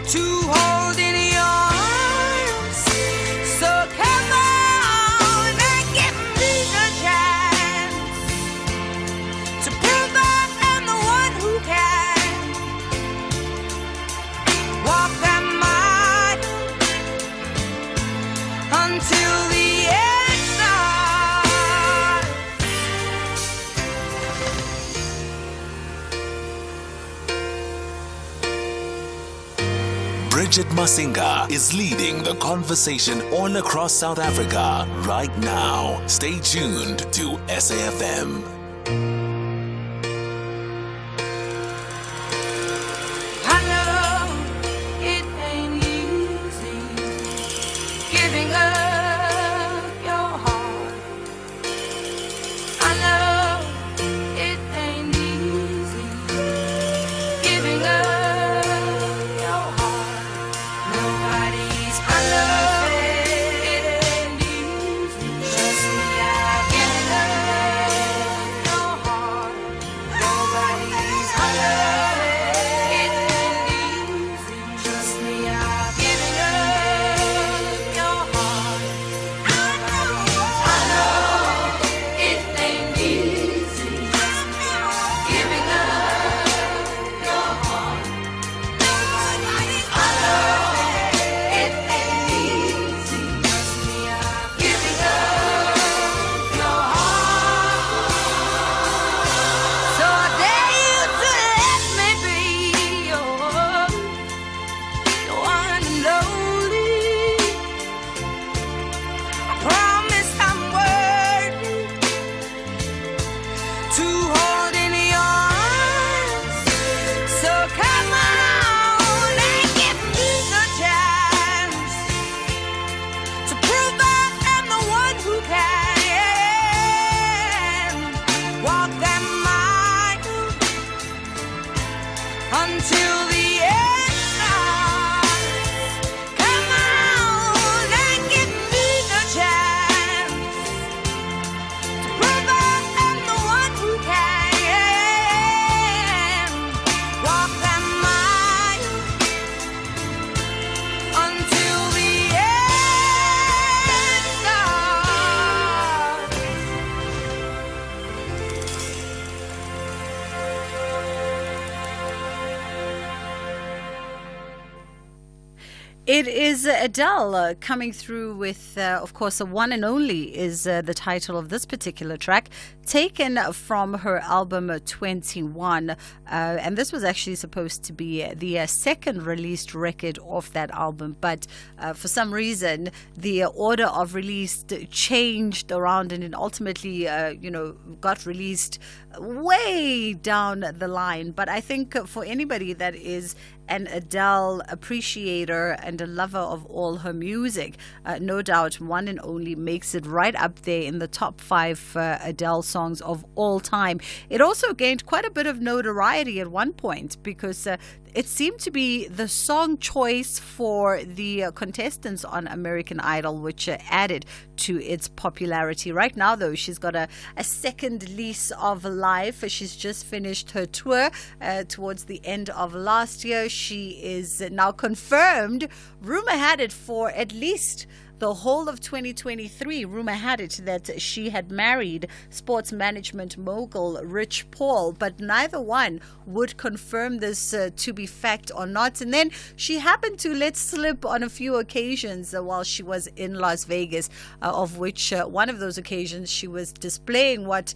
to hold in your arms. So come on and give me the chance to prove that I'm the one who can walk that mile until the end starts. Bridget Masinga is leading the conversation all across South Africa right now. Stay tuned to SAFM. I know it ain't easy giving up your heart. I know it ain't easy giving up your heart. Nobody's perfect. It ain't easy. Trust me, I've given up your heart. Nobody's perfect. It ain't easy. Trust me, I've given up your heart. I know it ain't easy. Trust me, I've given up your heart. Nobody's perfect. It ain't easy. Trust me, I've given up your heart. So I dare you to let me be your one and only. I promise I'm worthy to hold in your arms. So come on and give me the chance to prove that I'm the one who can walk that mile until the end starts. Come on and give me the chance to prove that I'm the one who can walk that mile until the end starts. It is Adele coming through with, of course, the one and only is the title of this particular track, taken from her album 21. And this was actually supposed to be the second released record of that album. But for some reason, the order of release changed around and it ultimately, got released way down the line. But I think for anybody that is an Adele appreciator and a lover of all her music, no doubt One and Only makes it right up there in the top 5 Adele songs of all time. It also gained quite a bit of notoriety at one point because it seemed to be the song choice for the contestants on American Idol, which added to its popularity. Right now, though, she's got a second lease of life. She's just finished her tour towards the end of last year. She is now confirmed, rumor had it, for at least the whole of 2023. Rumor had it that she had married sports management mogul Rich Paul, but neither one would confirm this to be fact or not. And then she happened to let slip on a few occasions while she was in Las Vegas, of which one of those occasions she was displaying what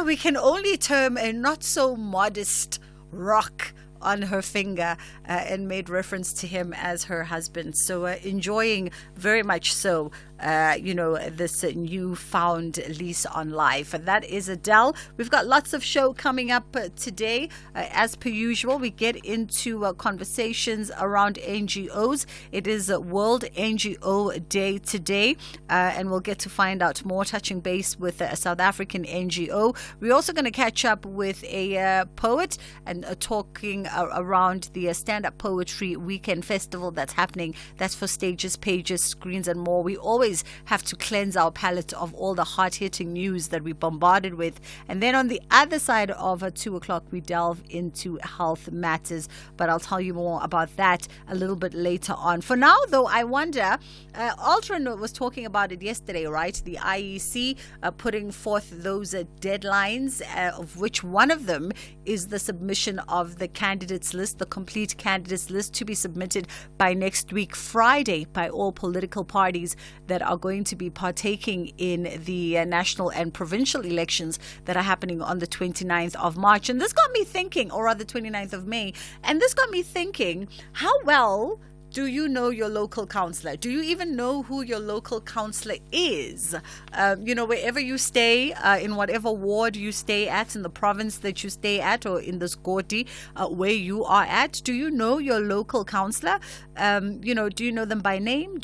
we can only term a not so modest rock on her finger, and made reference to him as her husband. So enjoying very much so this newfound lease on life. And that is Adele. We've got lots of show coming up today. As per usual, we get into conversations around NGOs. It is World NGO Day today, and we'll get to find out more, touching base with a South African NGO. We're also going to catch up with a poet and talking around the stand-up poetry weekend festival that's happening. That's for stages, pages, screens, and more. We always have to cleanse our palate of all the hard-hitting news that we're bombarded with. And then on the other side of 2 o'clock, we delve into health matters. But I'll tell you more about that a little bit later on. For now, though, I wonder, Aldrin was talking about it yesterday, right? The IEC putting forth those deadlines, of which one of them is the submission of the candidates list, the complete candidates list, to be submitted by next week, Friday, by all political parties that are going to be partaking in the national and provincial elections that are happening on the 29th of March. And this got me thinking, or rather 29th of May, and this got me thinking, how well do you know your local councillor? Do you even know who your local councillor is? Wherever you stay, in whatever ward you stay at, in the province that you stay at, or in this Goti where you are at, do you know your local councillor? Do you know them by name?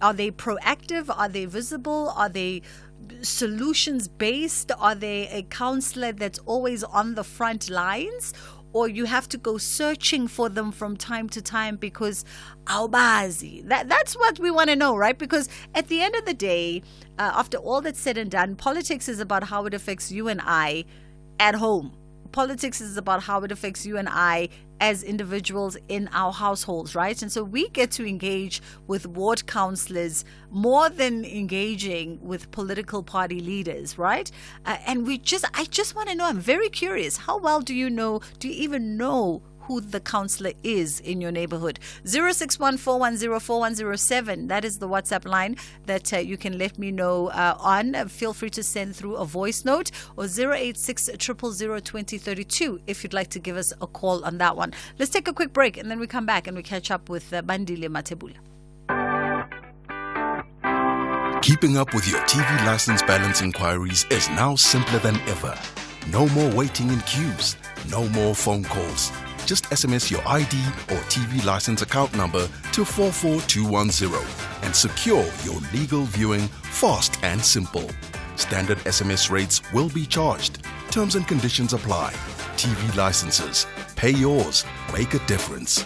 Are they proactive? Are they visible? Are they solutions based? Are they a councillor that's always on the front lines? Or you have to go searching for them from time to time because awubazi. That's what we want to know, right? Because at the end of the day, after all that's said and done, politics is about how it affects you and I at home. Politics is about how it affects you and I as individuals in our households, right? And so we get to engage with ward councillors more than engaging with political party leaders, right? And I just want to know, I'm very curious, how well do you even know who the councillor is in your neighborhood? 0614104107. That is the WhatsApp line that you can let me know on. Feel free to send through a voice note, or 086 000 2032 if you'd like to give us a call on that one. Let's take a quick break, and then we come back and we catch up with Bandile Matebula. Keeping up with your TV license balance inquiries is now simpler than ever. No more waiting in queues. No more phone calls. Just SMS your ID or TV license account number to 44210 and secure your legal viewing fast and simple. Standard SMS rates will be charged. Terms and conditions apply. TV licenses. Pay yours. Make a difference.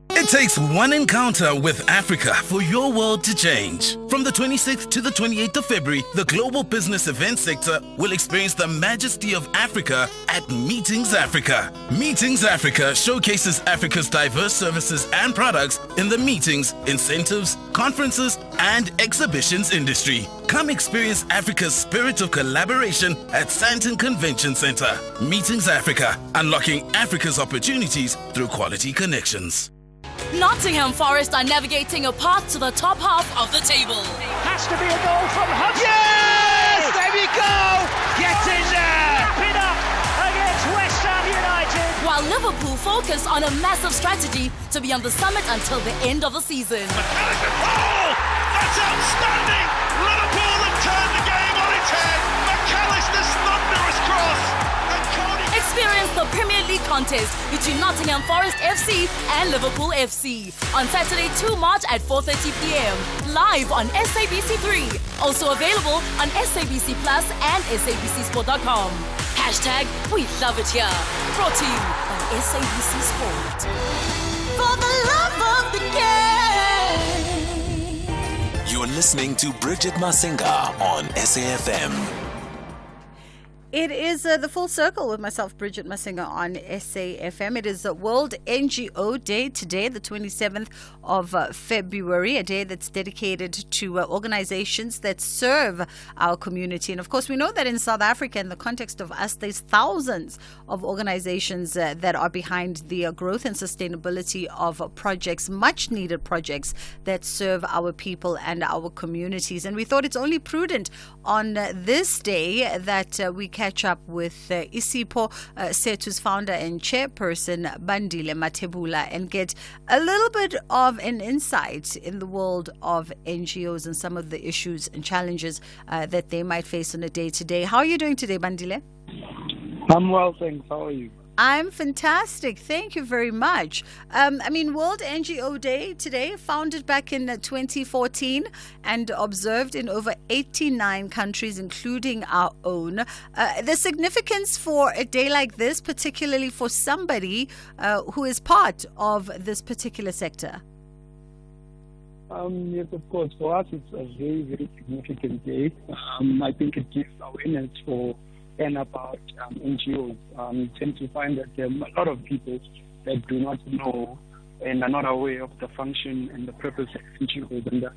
It takes one encounter with Africa for your world to change. From the 26th to the 28th of February, the global business event sector will experience the majesty of Africa at Meetings Africa. Meetings Africa showcases Africa's diverse services and products in the meetings, incentives, conferences, and exhibitions industry. Come experience Africa's spirit of collaboration at Sandton Convention Center. Meetings Africa, unlocking Africa's opportunities through quality connections. Nottingham Forest are navigating a path to the top half of the table. Has to be a goal from Hudson. Yes! There we go! Get in there! Wrap it up against West Ham United. While Liverpool focus on a massive strategy to be on the summit until the end of the season. Oh! That's outstanding! Liverpool have turned the game on its head. McAllister's thunderous cross. Experience the Premier League contest between Nottingham Forest FC and Liverpool FC on Saturday 2 March at 4:30 p.m. live on SABC3. Also available on SABC Plus and SABCSport.com. Hashtag We Love It Here. Brought to you by SABC Sport. For the love of the game. You're listening to Bridget Masinga on SAFM. It is the Full Circle with myself, Bridget Masinga, on SAFM. It is World NGO Day today, the 27th of February, a day that's dedicated to organizations that serve our community. And of course, we know that in South Africa, in the context of us, there's thousands of organizations that are behind the growth and sustainability of projects, much needed projects that serve our people and our communities. And we thought it's only prudent on this day that we catch up with Isipho Setu's founder and chairperson Bandile Matebula and get a little bit of an insight in the world of NGOs and some of the issues and challenges that they might face on a day-to-day. How are you doing today, Bandile? I'm well, thanks. How are you? I'm fantastic. Thank you very much. World NGO Day today, founded back in 2014 and observed in over 89 countries, including our own. The significance for a day like this, particularly for somebody who is part of this particular sector. Yes, of course. For us, it's a very, very significant day. I think it gives awareness for and about NGOs. We tend to find that there are a lot of people that do not know and are not aware of the function and the purpose of NGOs and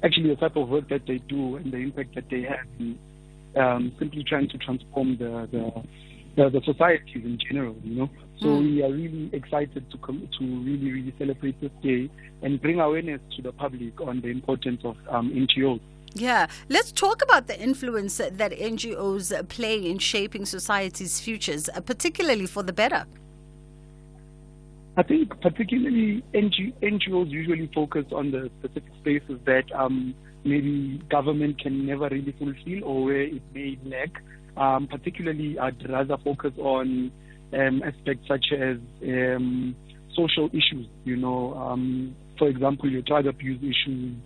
actually the type of work that they do and the impact that they have in simply trying to transform the societies in general, So we are really excited to come to really, really celebrate this day and bring awareness to the public on the importance of NGOs. Yeah, let's talk about the influence that NGOs play in shaping society's futures, particularly for the better. I think particularly NGOs usually focus on the specific spaces that maybe government can never really fulfill or where it may lack. Particularly, I'd rather focus on aspects such as social issues, for example, your drug abuse issues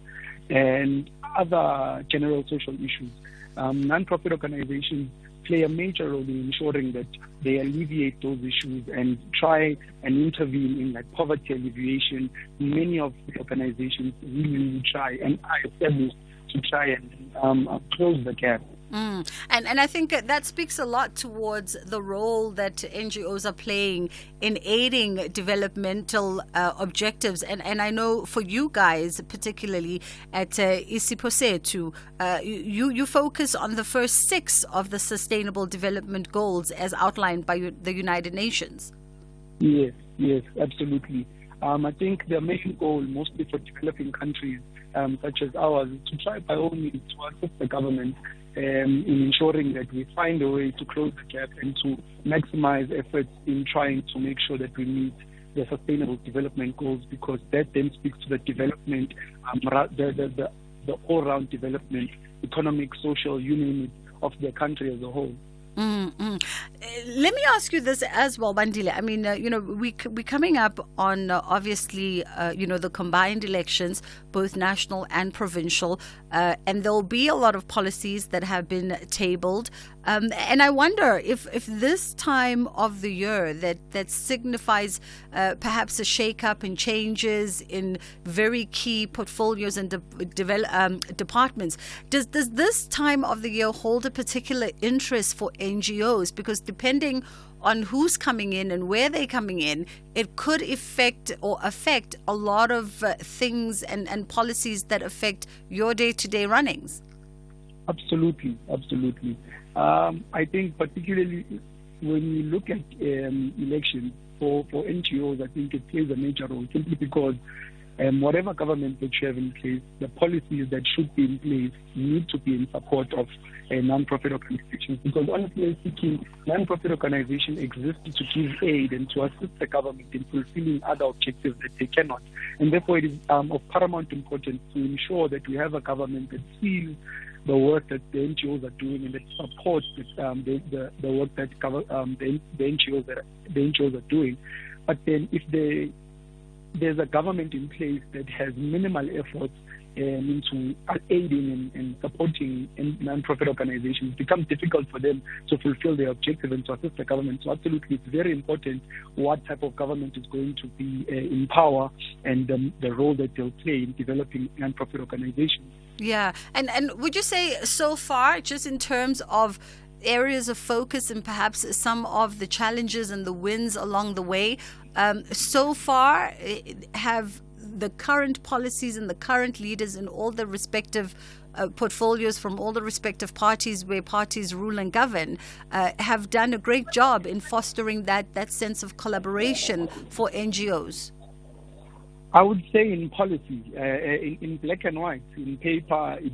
and other general social issues. Non-profit organizations play a major role in ensuring that they alleviate those issues and try and intervene in like poverty alleviation. Many of the organizations really try and are established to try and close the gap. And I think that speaks a lot towards the role that NGOs are playing in aiding developmental objectives. And I know for you guys, particularly at Isiposetu, you focus on the first 6 of the Sustainable Development Goals as outlined by the United Nations. Yes, absolutely. I think the main goal, mostly for developing countries such as ours, is to try by all means to assist the government in ensuring that we find a way to close the gap and to maximize efforts in trying to make sure that we meet the Sustainable Development Goals, because that then speaks to the development, the all-round development, economic, social, you name it, of the country as a whole. Let me ask you this as well, Bandile. We're coming up on obviously, the combined elections, both national and provincial, and there'll be a lot of policies that have been tabled. And I wonder if this time of the year that signifies perhaps a shake-up and changes in very key portfolios and departments, does this time of the year hold a particular interest for NGOs? Because depending on who's coming in and where they're coming in, it could affect a lot of things and policies that affect your day-to-day runnings. Absolutely. I think particularly when you look at elections for NGOs, I think it plays a major role simply because whatever government that you have in place, the policies that should be in place need to be in support of non-profit organizations, because honestly speaking, non-profit organizations exist to give aid and to assist the government in fulfilling other objectives that they cannot. And therefore it is of paramount importance to ensure that we have a government that sees the work that the NGOs are doing and that supports the work that the NGOs are doing. But then if there's a government in place that has minimal efforts into aiding and supporting non-profit organizations, it becomes difficult for them to fulfill their objective and to assist the government. So absolutely, it's very important what type of government is going to be in power and the role that they'll play in developing non-profit organizations. Yeah, and would you say so far, just in terms of areas of focus and perhaps some of the challenges and the wins along the way, so far have the current policies and the current leaders in all the respective portfolios from all the respective parties where parties rule and govern have done a great job in fostering that sense of collaboration for NGOs? I would say in policy, in black and white, in paper, it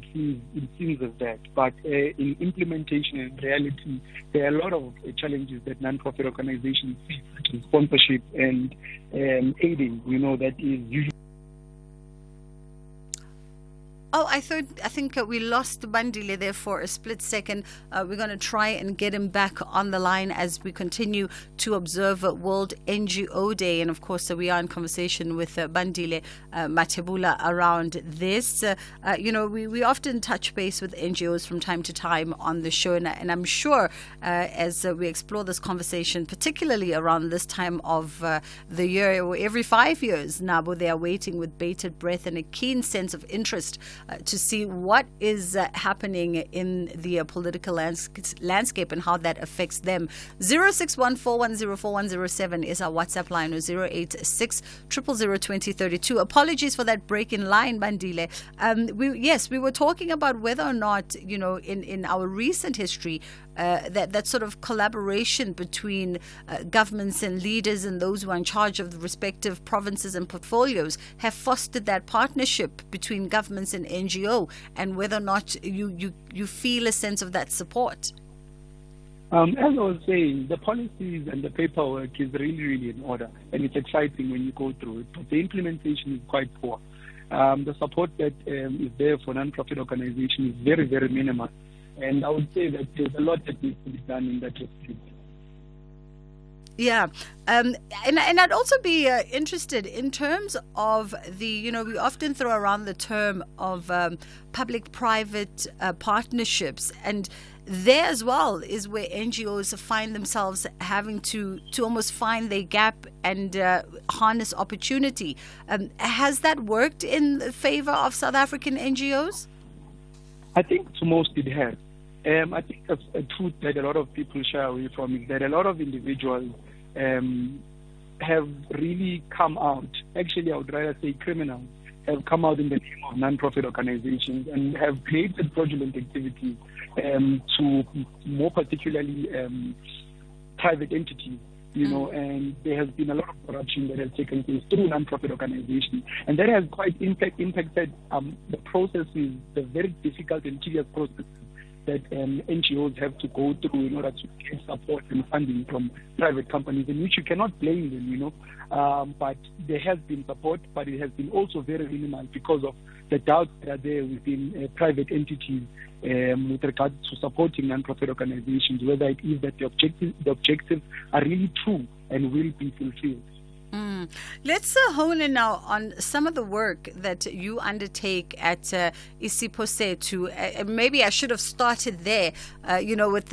seems as that. But in implementation and reality, there are a lot of challenges that non-profit organizations face, such as sponsorship and aiding. That is usually. Oh, I think we lost Bandile there for a split second. We're going to try and get him back on the line as we continue to observe World NGO Day. And of course, we are in conversation with Bandile Matebula around this. We often touch base with NGOs from time to time on the show. And I'm sure as we explore this conversation, particularly around this time of the year, or every 5 years, Nabo, they are waiting with bated breath and a keen sense of interest to see what is happening in the political landscape and how that affects them. 0614104107 is our WhatsApp line, or 086 0002032. Apologies for that break in line, Bandile. We were talking about whether or not, in our recent history, that sort of collaboration between governments and leaders and those who are in charge of the respective provinces and portfolios have fostered that partnership between governments and NGO, and whether or not you feel a sense of that support. As I was saying, the policies and the paperwork is really, really in order, and it's exciting when you go through it, but the implementation is quite poor. The support that is there for non-profit organizations is very, very minimal. And I would say that there's a lot that needs to be done in that respect. Yeah. And I'd also be interested in terms of we often throw around the term of public-private partnerships. And there as well is where NGOs find themselves having to almost find their gap and harness opportunity. Has that worked in favor of South African NGOs? I think to most it has. I think a truth that a lot of people shy away from is that a lot of individuals have really come out, actually I would rather say criminals, have come out in the name of non-profit organizations and have created fraudulent activities to more particularly private entities. And there has been a lot of corruption that has taken place through non-profit organizations, and that has quite impacted the processes, the very difficult and tedious processes that NGOs have to go through in order to get support and funding from private companies, in which you cannot blame them, but there has been support, but it has been also very minimal because of the doubts that are there within private entities with regard to supporting non-profit organizations, whether it is that the objectives are really true and will be fulfilled. Let's hone in now on some of the work that you undertake at Isiphosethu. Maybe I should have started there, with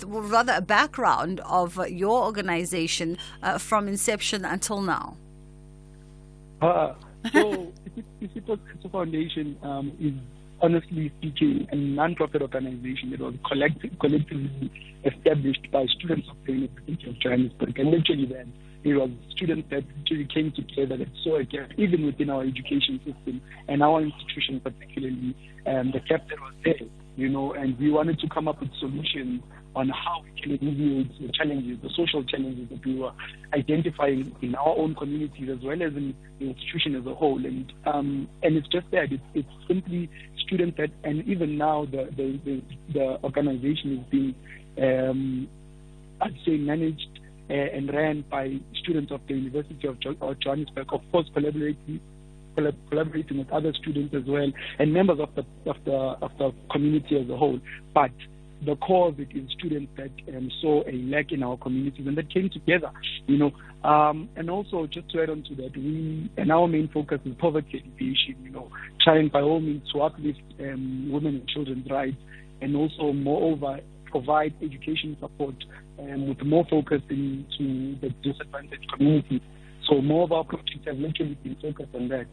rather a background of your organization from inception until now. So, Isiphosethu Foundation is, honestly speaking, a non-profit organization that was collectively established by students of the University of Johannesburg, and literally then it was students that actually came together that saw a gap even within our education system and our institution particularly, the gap that was there, and we wanted to come up with solutions on how we can alleviate the challenges, the social challenges that we were identifying in our own communities as well as in the institution as a whole. And it's just that it's simply students that, and even now the organization is being, I'd say, managed and ran by students of the University of Johannesburg, of course collaborating with other students as well, and members of the community as a whole. But the core of it is students that saw a lack in our communities and that came together, and also just to add on to that, our main focus is poverty alleviation, trying by all means to uplift women and children's rights, and also moreover provide education support with more focus into the disadvantaged communities. So more of our projects have literally been focused on that.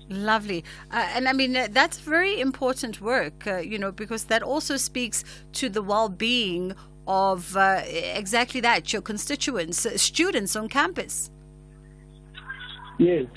Lovely. And I mean, that's very important work, because that also speaks to the well-being of exactly that, your constituents, students on campus. Yes.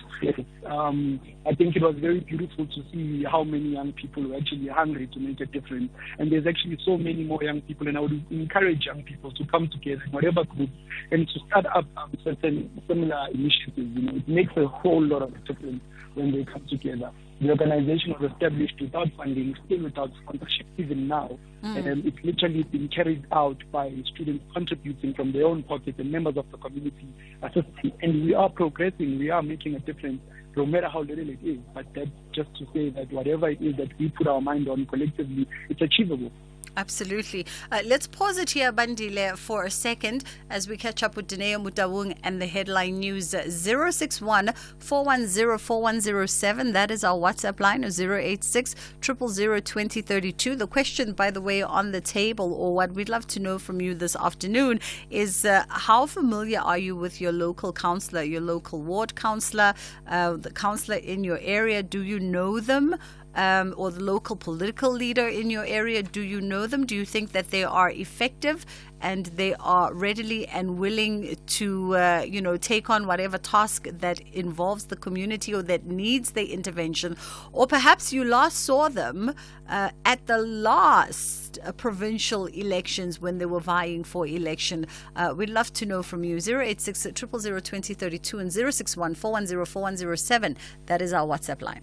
I think it was very beautiful to see how many young people were actually hungry to make a difference. And there's actually so many more young people, and I would encourage young people to come together in whatever group and to start up certain similar initiatives. It makes a whole lot of difference when they come together. The organization was established without funding, still without sponsorship even now. And it's literally been carried out by students contributing from their own pockets and members of the community assisting. And we are progressing, we are making a difference. no matter how little it is. But that's just to say that whatever it is that we put our mind on collectively, it's achievable. Absolutely. Let's pause it here, Bandile, for a second as we catch up with Dineo Mutawung and the headline news. 061 410 4107. That is our WhatsApp line, 086 000 2032. The question, by the way, on the table, or what we'd love to know from you this afternoon, is how familiar are you with your local councillor, your local ward councillor, the councillor in your area? Do you know them? Or the local political leader in your area, do you know them? Do you think that they are effective and they are readily and willing to, take on whatever task that involves the community or that needs their intervention? Or perhaps you last saw them at the last provincial elections when they were vying for election. We'd love to know from you. 086 000 2032 and 061 410 4107. That is our WhatsApp line.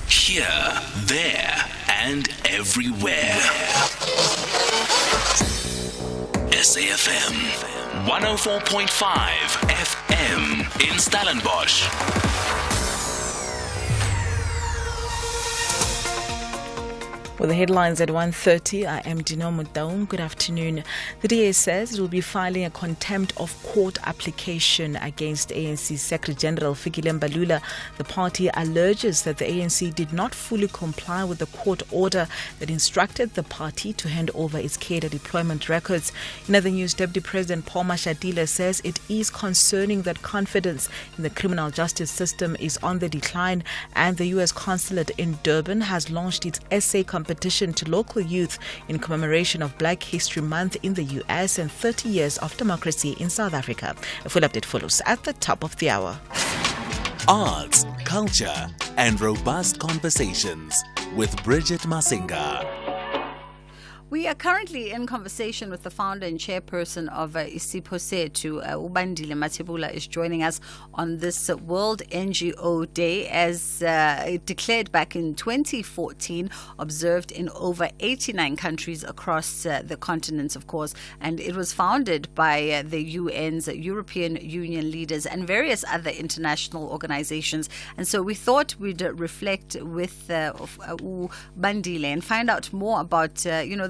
Here, there, and everywhere. SAFM 104.5 FM in Stellenbosch. With the headlines at 1:30, I am Dineo Mutawung. Good afternoon. The DA says it will be filing a contempt of court application against ANC Secretary General Fikile Mbalula. The party alleges that the ANC did not fully comply with the court order that instructed the party to hand over its cadre deployment records. In other news, Deputy President Paul Mashatile says it is concerning that confidence in the criminal justice system is on the decline, and the U.S. consulate in Durban has launched its essay competition to local youth in commemoration of Black History Month in the U.S. and 30 years of democracy in South Africa. A full update follows at the top of the hour. Arts, culture, and robust conversations with Bridget Masinga. We are currently in conversation with the founder and chairperson of Isiposetu. Ubandile Matebula is joining us on this World NGO Day, as declared back in 2014, observed in over 89 countries across the continent, of course. And it was founded by the UN's European Union leaders and various other international organizations. And so we thought we'd reflect with Bandile and find out more about,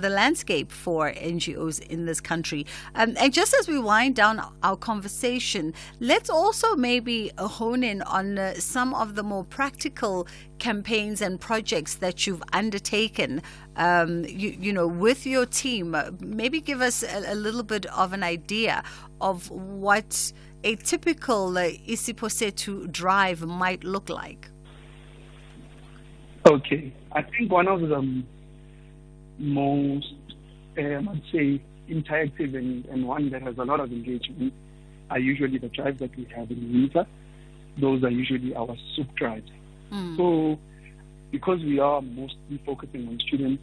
the landscape for NGOs in this country. And just as we wind down our conversation, let's also maybe hone in on some of the more practical campaigns and projects that you've undertaken, with your team. Maybe give us a little bit of an idea of what a typical Isiposetu drive might look like. Okay. I think one of the most, I'd say, interactive and one that has a lot of engagement are usually the drives that we have in winter. Those are usually our soup drives. So because we are mostly focusing on students,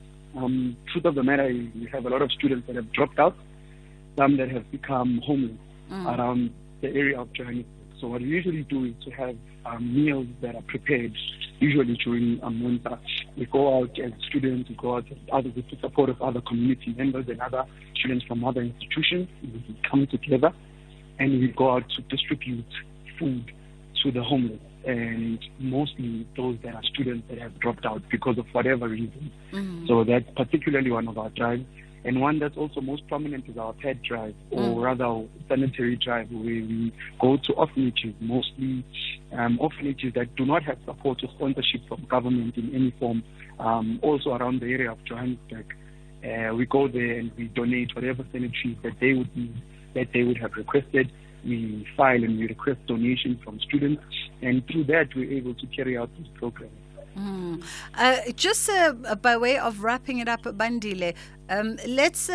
truth of the matter is we have a lot of students that have dropped out, some that have become homeless around the area of Johannesburg. So what we usually do is to have meals that are prepared, usually during winter. We go out as students, we go out as with the support of other community members and other students from other institutions. We come together and we go out to distribute food to the homeless, and mostly those that are students that have dropped out because of whatever reason. So that's particularly one of our drives. And one that's also most prominent is our pet drive, or rather sanitary drive, where we go to orphanages, mostly orphanages that do not have support or sponsorship from government in any form, also around the area of Johannesburg. We go there and we donate whatever sanitaries that they would need, that they would have requested. We file and we request donations from students, and through that we're able to carry out this program. Just by way of wrapping it up, Bandile, let's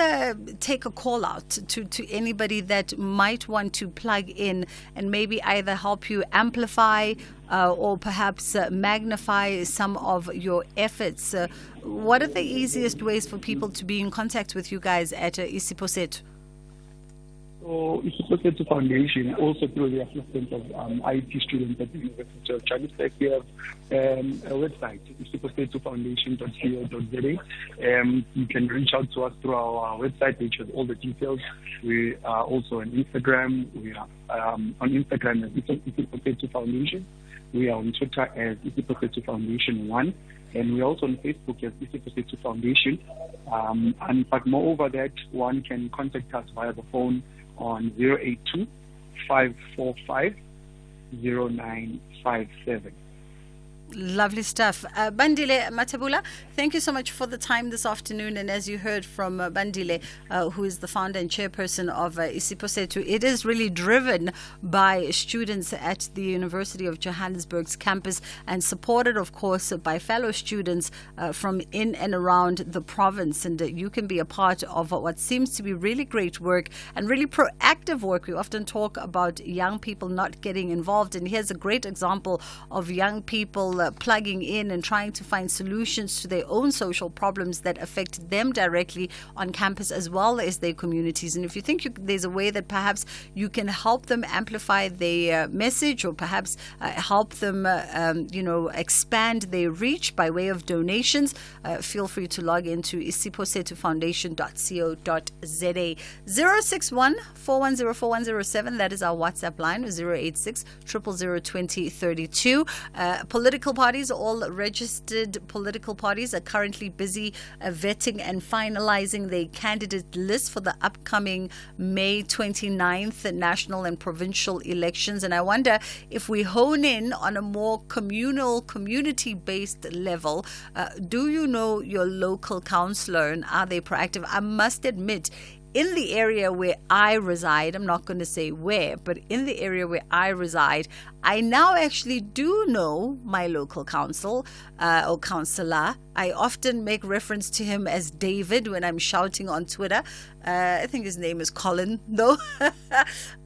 take a call out to anybody that might want to plug in and maybe either help you amplify or perhaps magnify some of your efforts. What are the easiest ways for people to be in contact with you guys at Isiposetu? So Isiposetu Foundation, also through the assistance of IT students at the University of Johannesburg, we have a website, isiposetufoundation.co.za. You can reach out to us through our website, which has all the details. We are also on Instagram. We are on Instagram as Isiposetu Foundation. We are on Twitter as Isiposetu Foundation 1. And we're also on Facebook as Isiposetu Foundation. But moreover that, one can contact us via the phone on 082-545-0957. Lovely stuff. Bandile Matabula, thank you so much for the time this afternoon. And as you heard from Bandile, who is the founder and chairperson of Isiposetu, it is really driven by students at the University of Johannesburg's campus and supported, of course, by fellow students from in and around the province. And you can be a part of what seems to be really great work and really proactive work. We often talk about young people not getting involved. And here's a great example of young people plugging in and trying to find solutions to their own social problems that affect them directly on campus as well as their communities. And if you think there's a way that perhaps you can help them amplify their message, or perhaps help them, expand their reach by way of donations, feel free to log into isiposetufoundation.co.za. 061-410-4107. That is our WhatsApp line, 086-000-2032. Political parties, all registered political parties, are currently busy vetting and finalizing their candidate list for the upcoming May 29th national and provincial elections. And I wonder if we hone in on a more communal, community-based level, do you know your local councillor and are they proactive? I must admit, in the area where I reside, I'm not going to say where, but in the area where I reside, I now actually do know my local council or councillor. I often make reference to him as David when I'm shouting on Twitter. I think his name is Colin, though.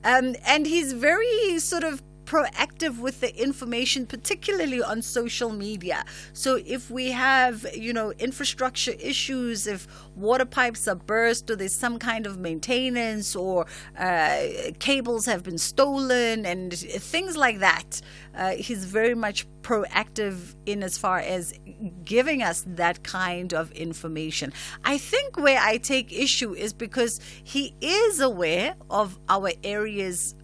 And he's very sort of proactive with the information, particularly on social media. So if we have, infrastructure issues, if water pipes are burst or there's some kind of maintenance or cables have been stolen and things like that, he's very much proactive in as far as giving us that kind of information. I think where I take issue is because he is aware of our area's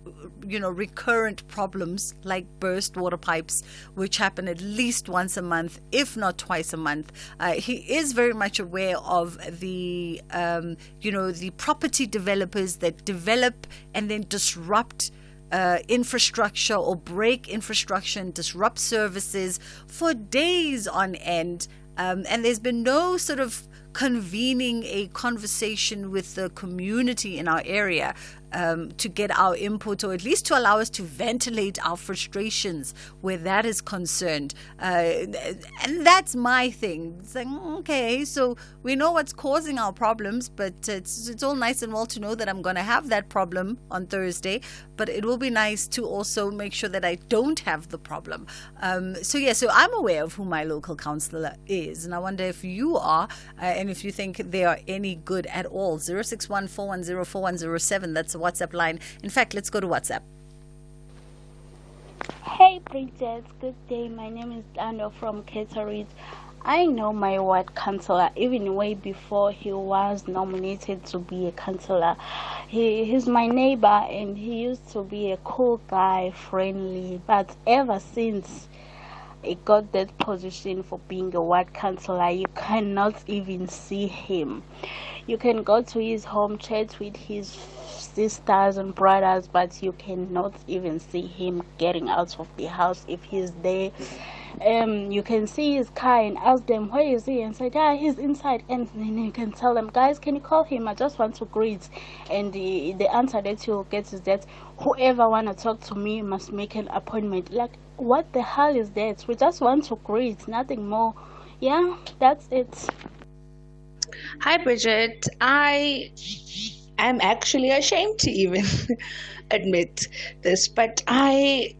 recurrent problems like burst water pipes, which happen at least once a month, if not twice a month. He is very much aware of the the property developers that develop and then disrupt infrastructure or break infrastructure and disrupt services for days on end. And there's been no sort of convening a conversation with the community in our area to get our input, or at least to allow us to ventilate our frustrations where that is concerned. And that's my thing. It's like, okay, so we know what's causing our problems, but it's all nice and well to know that I'm going to have that problem on Thursday, but it will be nice to also make sure that I don't have the problem. So I'm aware of who my local councillor is, and I wonder if you are, and if you think they are any good at all. 061-410-4107. That's the WhatsApp line. In fact, let's go to WhatsApp. Hey Bridget, good day. My name is Daniel from Caterridge. I know my ward councillor even way before he was nominated to be a councillor. He's my neighbor and he used to be a cool guy, friendly, but ever since he got that position for being a ward councillor, you cannot even see him. You can go to his home, chat with his sisters and brothers, but you cannot even see him getting out of the house if he's there. You can see his car and ask them, where is he? And say, he's inside. And then you can tell them, guys, can you call him? I just want to greet. And the answer that you'll get is that whoever want to talk to me must make an appointment. Like, what the hell is that? We just want to greet, nothing more. Yeah, that's it. Hi, Bridget. I am actually ashamed to even admit this, but I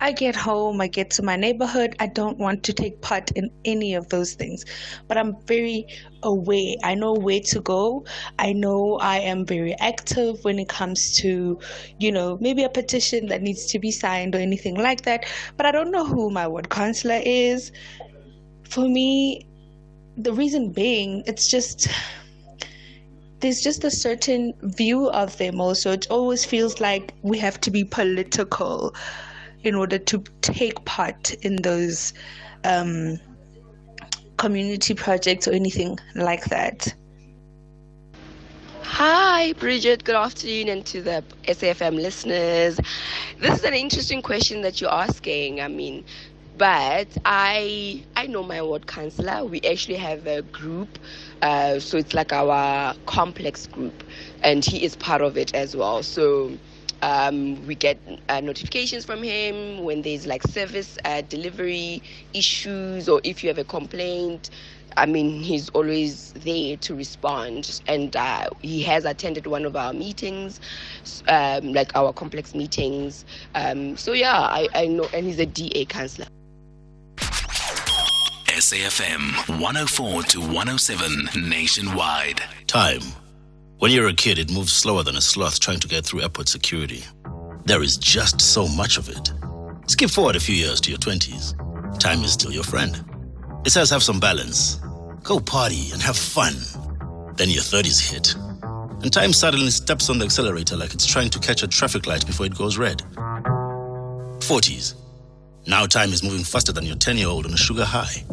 I get home, I get to my neighborhood, I don't want to take part in any of those things. But I'm very aware. I know where to go. I know I am very active when it comes to, maybe a petition that needs to be signed or anything like that. But I don't know who my ward councillor is. For me, the reason being, there's just a certain view of them also. It always feels like we have to be political in order to take part in those community projects or anything like that. Hi, Bridget. Good afternoon, and to the SAFM listeners. This is an interesting question that you're asking. But I know my ward councillor. We actually have a group, so it's like our complex group, and he is part of it as well. So we get notifications from him when there's like service delivery issues, or if you have a complaint. He's always there to respond, and he has attended one of our meetings, like our complex meetings. So yeah, I know, and he's a DA councillor. SAFM 104 to 107 nationwide. Time. When you're a kid, it moves slower than a sloth trying to get through airport security. There is just so much of it. Skip forward a few years to your 20s. Time is still your friend. It says have some balance. Go party and have fun. Then your 30s hit. And time suddenly steps on the accelerator like it's trying to catch a traffic light before it goes red. 40s. Now time is moving faster than your 10-year-old on a sugar high.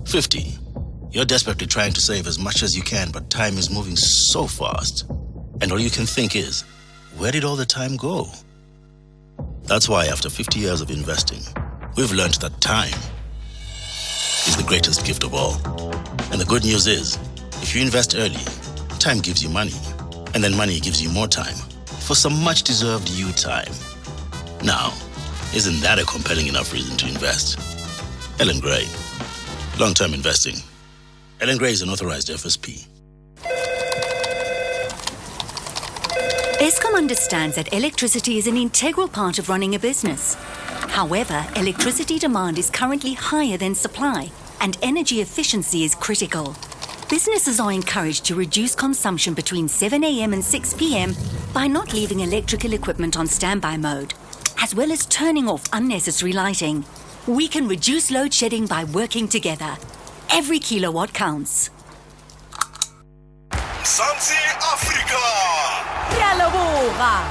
50. You're desperately trying to save as much as you can, but time is moving so fast. And all you can think is, where did all the time go? That's why after 50 years of investing, we've learned that time is the greatest gift of all. And the good news is, if you invest early, time gives you money. And then money gives you more time for some much-deserved you time. Now, isn't that a compelling enough reason to invest? Ellen Gray. Long-term investing. Ellen Gray is an authorized FSP. Eskom understands that electricity is an integral part of running a business. However, electricity demand is currently higher than supply, and energy efficiency is critical. Businesses are encouraged to reduce consumption between 7 a.m. and 6 p.m. by not leaving electrical equipment on standby mode, as well as turning off unnecessary lighting. We can reduce load shedding by working together. Every kilowatt counts. Mzansi Africa.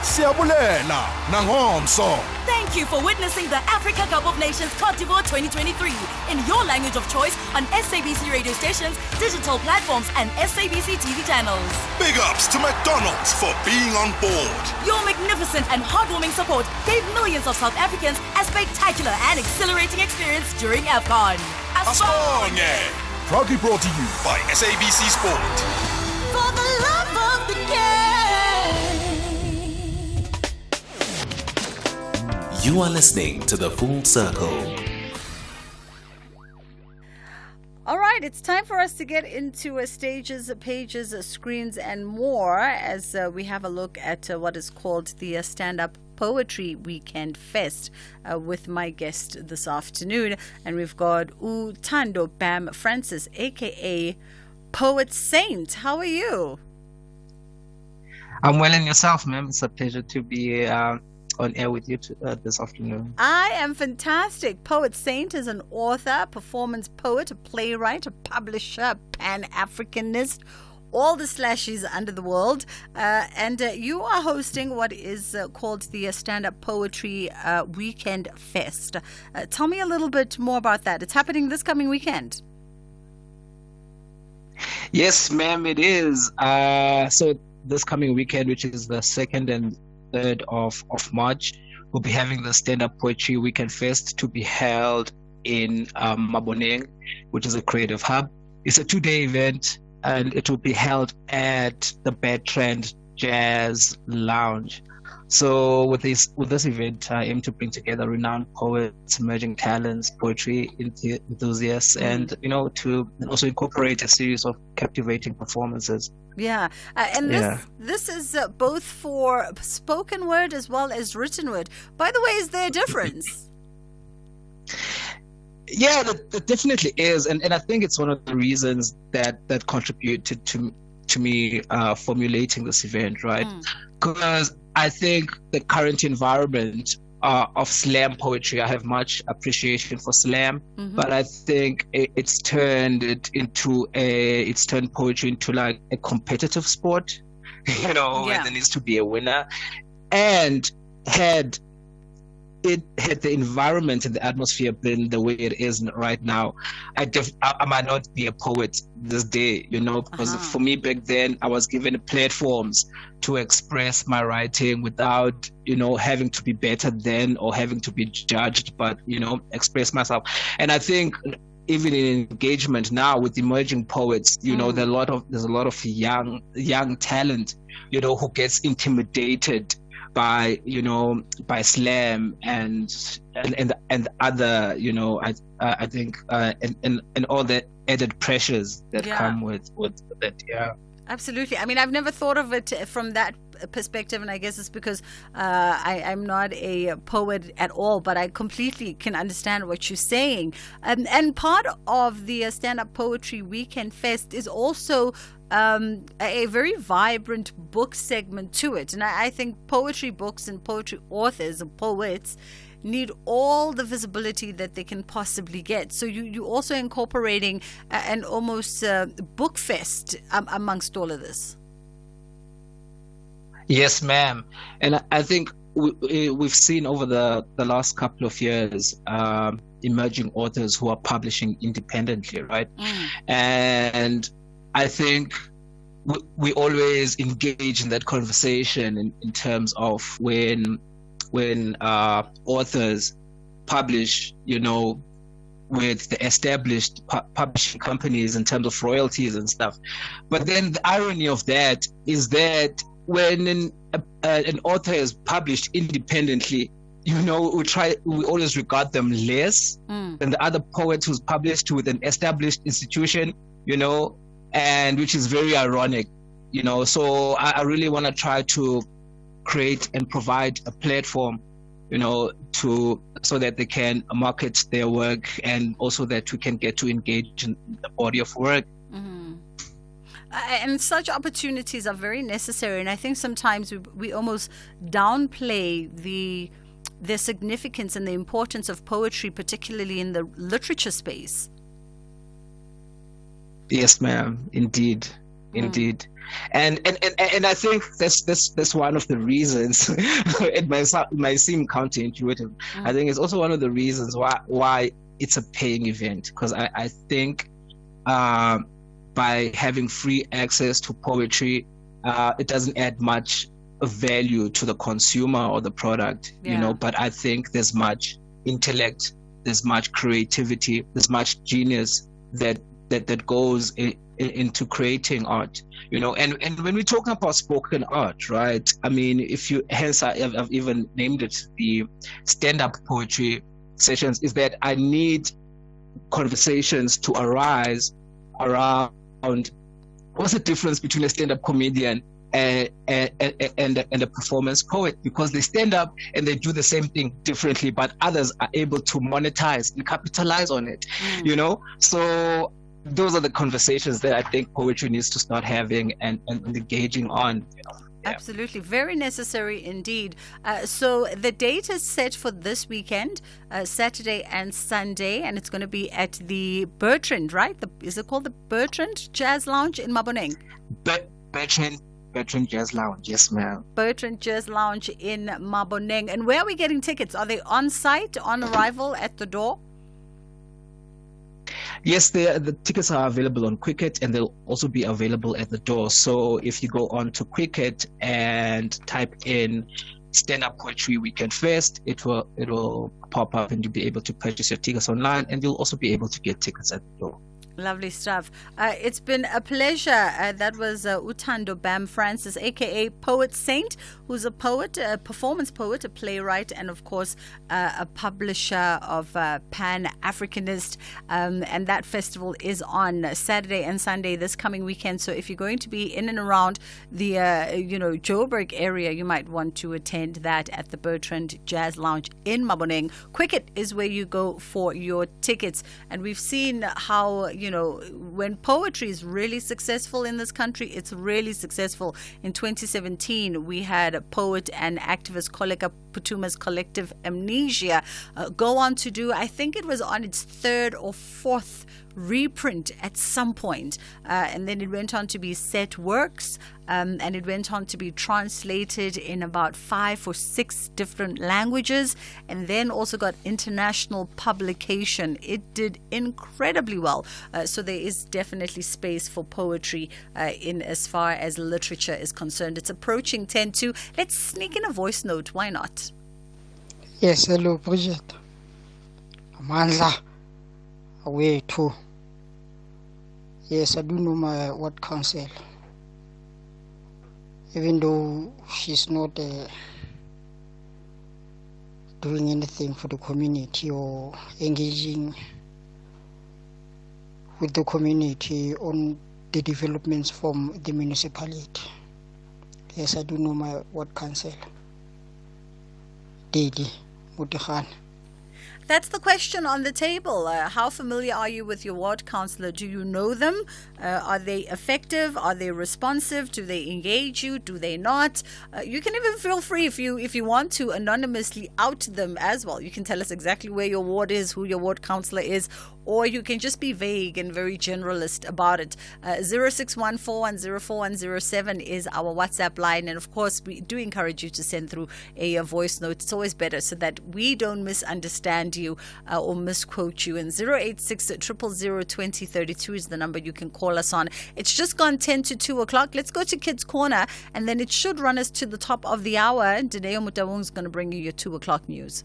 Siyabulela nangomso. Thank you for witnessing the Africa Cup of Nations Côte d'Ivoire 2023 in your language of choice on SABC radio stations, digital platforms, and SABC TV channels. Big ups to McDonald's for being on board. Your magnificent and heartwarming support gave millions of South Africans a spectacular and exhilarating experience during AFCON. Asibonge. Proudly brought to you by SABC Sport. For the love of the game. You are listening to The Full Circle. All right, it's time for us to get into stages, pages, screens, and more as we have a look at what is called the Stand-Up Poetry Weekend Fest with my guest this afternoon. And we've got Tando Bam Francis, a.k.a. Poet Saint. How are you? I'm well, and yourself, ma'am. It's a pleasure to be on air with you this afternoon. I am fantastic. Poet Saint is an author, performance poet, a playwright, a publisher, a Pan-Africanist, all the slashes under the world. And you are hosting what is called the Stand-Up Poetry Weekend Fest. Tell me a little bit more about that. It's happening this coming weekend. Yes, ma'am, it is. So this coming weekend, which is the 2nd and 3rd of March, we'll be having the Stand-Up Poetry Weekend Fest to be held in Maboneng, which is a creative hub. It's a 2-day event, and it will be held at the Bertrand Jazz Lounge. So with this event, I aim to bring together renowned poets, emerging talents, poetry enthusiasts, and to also incorporate a series of captivating performances. Yeah, this is both for spoken word as well as written word. By the way, is there a difference? Yeah, that definitely is, and I think it's one of the reasons that contributed to me formulating this event, right? Because I think the current environment of slam poetry, I have much appreciation for slam, but I think it's turned poetry into like a competitive sport, where there needs to be a winner. And had the environment and the atmosphere been the way it is right now, I might not be a poet this day, because for me back then, I was given platforms to express my writing without, having to be better than or having to be judged, but, express myself. And I think even in engagement now with emerging poets, there's a lot of young talent, who gets intimidated by slam and other, I think and all the added pressures that come with that. Yeah, absolutely. I mean, I've never thought of it from that perspective, and I guess it's because I'm not a poet at all, but I completely can understand what you're saying. And part of the Stand-Up Poetry Weekend Fest is also a very vibrant book segment to it. And I think poetry books and poetry authors and poets need all the visibility that they can possibly get. So you also incorporating an almost book fest amongst all of this. Yes, ma'am. And I think we've seen over the last couple of years emerging authors who are publishing independently, right? And I think we always engage in that conversation in terms of when authors publish, with the established publishing companies in terms of royalties and stuff. But then the irony of that is that when an author is published independently, we always regard them less than the other poets who's published with an established institution, and which is very ironic, So I really want to try to create and provide a platform, so that they can market their work, and also that we can get to engage in the body of work. And such opportunities are very necessary. And I think sometimes we almost downplay the significance and the importance of poetry, particularly in the literature space. Yes, ma'am. Indeed. And I think that's one of the reasons. It might seem counterintuitive. I think it's also one of the reasons why it's a paying event, because I think by having free access to poetry, it doesn't add much value to the consumer or the product, but I think there's much intellect, there's much creativity, there's much genius that goes into creating art, and when we're talking about spoken art, right? I mean, I've even named it the stand-up poetry sessions, is that I need conversations to arise around what's the difference between a stand-up comedian and a performance poet, because they stand up and they do the same thing differently, but others are able to monetize and capitalize on it, So those are the conversations that I think poetry needs to start having and engaging on. Absolutely. Very necessary indeed. So the date is set for this weekend, Saturday and Sunday, and it's going to be at the Bertrand, right? Is it called the Bertrand Jazz Lounge in Maboneng? Bertrand Jazz Lounge, yes, ma'am. Bertrand Jazz Lounge in Maboneng. And where are we getting tickets? Are they on site, on arrival, at the door? Yes, the tickets are available on Quicket, and they'll also be available at the door. So if you go on to Quicket and type in Stand-Up Poetry Weekend Fest, it will pop up and you'll be able to purchase your tickets online, and you'll also be able to get tickets at the door. Lovely stuff. It's been a pleasure. That was Utando Bam Francis, a.k.a. Poet Saint, who's a poet, a performance poet, a playwright, and of course a publisher of Pan-Africanist. And that festival is on Saturday and Sunday this coming weekend. So if you're going to be in and around the, Joburg area, you might want to attend that at the Bertrand Jazz Lounge in Maboneng. Quicket is where you go for your tickets. And we've seen how, when poetry is really successful in this country, it's really successful. In 2017, we had a poet and activist Koleka Putuma's collective Amnesia go on to do, I think it was on its third or fourth reprint at some point. And then it went on to be set works, and it went on to be translated in about 5 or 6 different languages, and then also got international publication. It did incredibly well. So there is definitely space for poetry in as far as literature is concerned. It's approaching 10:02. Let's sneak in a voice note. Why not? Yes, hello, Bridget. Amandla. Away too. Yes, I do know my ward council. Even though she's not doing anything for the community or engaging with the community on the developments from the municipality. Yes, I do know my ward council. Didi Mutikhan. That's the question on the table. How familiar are you with your ward councillor? Do you know them? Are they effective? Are they responsive? Do they engage you? Do they not? You can even feel free if you want to anonymously out them as well. You can tell us exactly where your ward is, who your ward councillor is, or you can just be vague and very generalist about it. 0614104107 is our WhatsApp line. And of course, we do encourage you to send through a voice note. It's always better so that we don't misunderstand you or misquote you. And 086-000-2032 is the number you can call us on. It's just gone 10 to 2 o'clock. Let's go to Kids Corner, and then it should run us to the top of the hour. Dineo Mutawung is going to bring you your 2 o'clock news.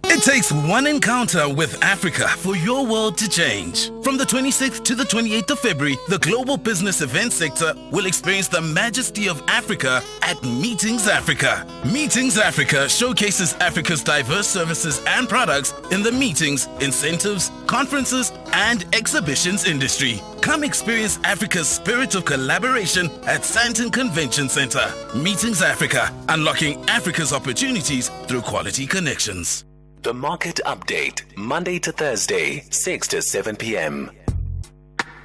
It takes one encounter with Africa for your world to change. From the 26th to the 28th of February, the global business event sector will experience the majesty of Africa at Meetings Africa. Meetings Africa showcases Africa's diverse services and products in the meetings, incentives, conferences, and exhibitions industry. Come experience Africa's spirit of collaboration at Sandton Convention Center. Meetings Africa, unlocking Africa's opportunities through quality connections. The Market Update, Monday to Thursday, 6 to 7 p.m.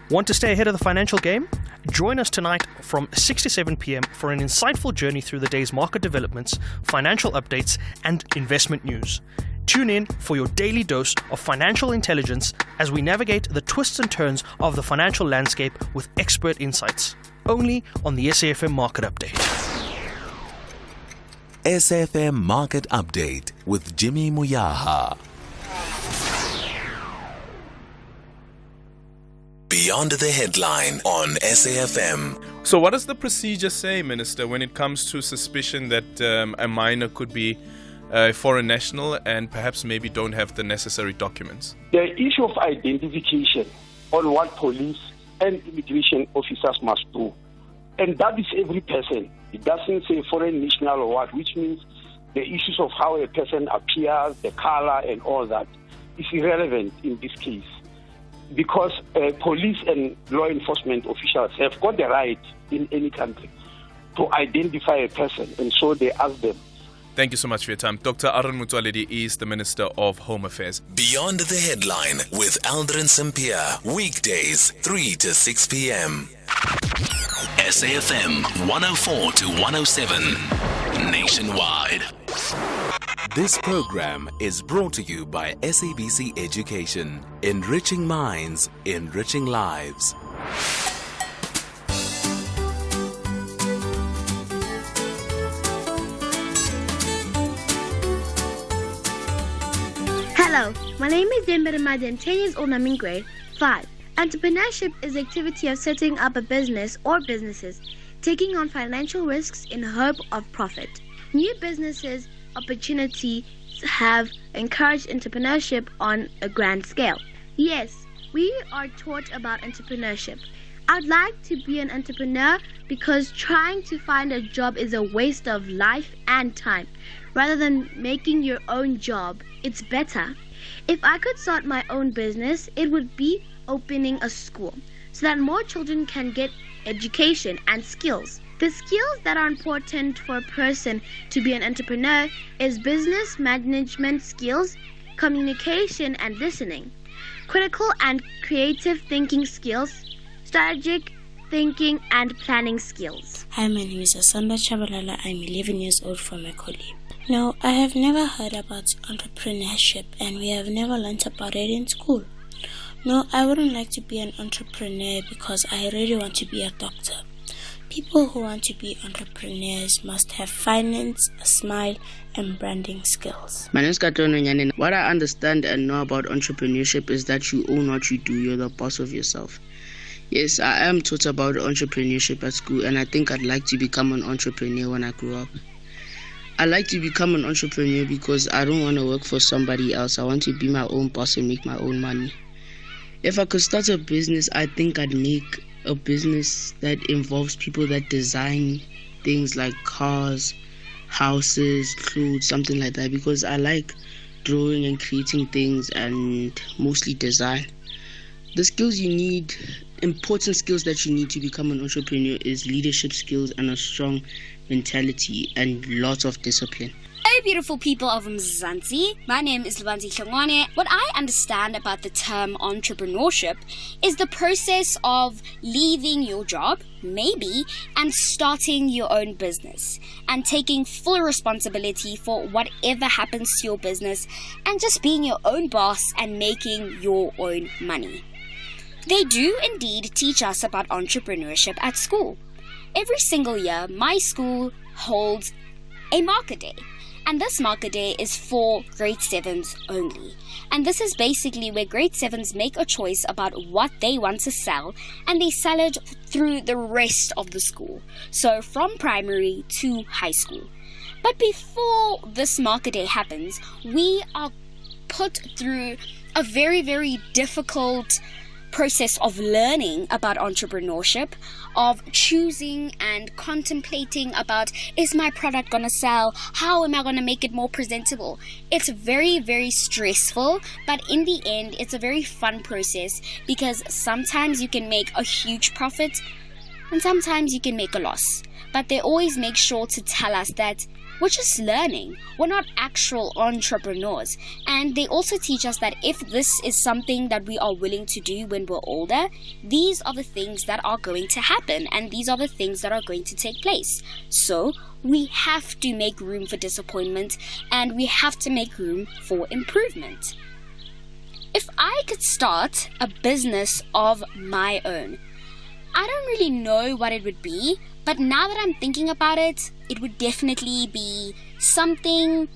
Want to stay ahead of the financial game? Join us tonight from 6 to 7 p.m. for an insightful journey through the day's market developments, financial updates, and investment news. Tune in for your daily dose of financial intelligence as we navigate the twists and turns of the financial landscape with expert insights. Only on the SAFM Market Update. SAFM Market Update with Jimmy Muyaha. Beyond the headline on SAFM. So what does the procedure say, Minister, when it comes to suspicion that a minor could be a foreign national and perhaps maybe don't have the necessary documents? The issue of identification on what police and immigration officers must do. And that is every person. It doesn't say foreign national or what, which means the issues of how a person appears, the color and all that is irrelevant in this case. Because police and law enforcement officials have got the right in any country to identify a person, and so they ask them. Thank you so much for your time. Dr. Aaron Mutwaledi is the Minister of Home Affairs. Beyond the headline with Aldrin Sampear, weekdays 3 to 6 p.m. SAFM 104 to 107 nationwide. This program is brought to you by SABC Education, enriching minds, enriching lives. Hello, my name is Dembere Madi. I'm 10 years old. I'm in grade 5. Entrepreneurship is the activity of setting up a business or businesses, taking on financial risks in hope of profit. New businesses opportunities have encouraged entrepreneurship on a grand scale. Yes, we are taught about entrepreneurship. I'd like to be an entrepreneur because trying to find a job is a waste of life and time. Rather than making your own job, it's better. If I could start my own business, it would be opening a school so that more children can get education and skills. The skills that are important for a person to be an entrepreneur is business management skills, communication and listening, critical and creative thinking skills, strategic thinking and planning skills. Hi, my name is Asanda Chabalala. I'm 11 years old from Ekoli. No, I have never heard about entrepreneurship and we have never learnt about it in school. No, I wouldn't like to be an entrepreneur because I really want to be a doctor. People who want to be entrepreneurs must have finance, a smile, and branding skills. My name is Katono Nyanin. What I understand and know about entrepreneurship is that you own what you do. You're the boss of yourself. Yes, I am taught about entrepreneurship at school, and I think I'd like to become an entrepreneur when I grow up. I like to become an entrepreneur because I don't want to work for somebody else. I want to be my own boss and make my own money. If I could start a business, I think I'd make a business that involves people that design things like cars, houses, clothes, something like that, because I like drawing and creating things and mostly design. The skills you need, important skills that you need to become an entrepreneur is leadership skills and a strong mentality and lots of discipline. Hey beautiful people of Mzansi, my name is Lubanzi Hlongwane. What I understand about the term entrepreneurship is the process of leaving your job, maybe, and starting your own business and taking full responsibility for whatever happens to your business and just being your own boss and making your own money. They do indeed teach us about entrepreneurship at school. Every single year, my school holds a market day. And this market day is for grade 7s only. And this is basically where grade 7s make a choice about what they want to sell, and they sell it through the rest of the school. So from primary to high school. But before this market day happens, we are put through a very, very difficult process of learning about entrepreneurship, of choosing and contemplating about, is my product gonna sell? How am I gonna make it more presentable? It's very, very stressful, but in the end, it's a very fun process because sometimes you can make a huge profit and sometimes you can make a loss. But they always make sure to tell us that we're just learning. We're not actual entrepreneurs. And they also teach us that if this is something that we are willing to do when we're older, these are the things that are going to happen and these are the things that are going to take place. So we have to make room for disappointment and we have to make room for improvement. If I could start a business of my own, I don't really know what it would be, but now that I'm thinking about it, it would definitely be something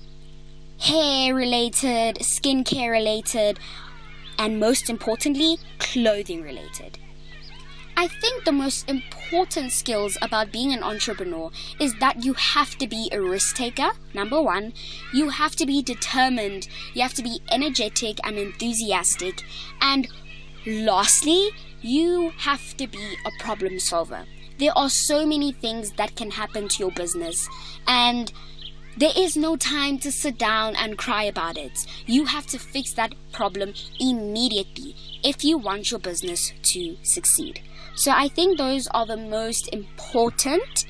hair related, skincare related, and most importantly, clothing related. I think the most important skills about being an entrepreneur is that you have to be a risk taker, number one. You have to be determined. You have to be energetic and enthusiastic. And lastly, you have to be a problem solver. There are so many things that can happen to your business, and there is no time to sit down and cry about it. You have to fix that problem immediately if you want your business to succeed. So I think those are the most important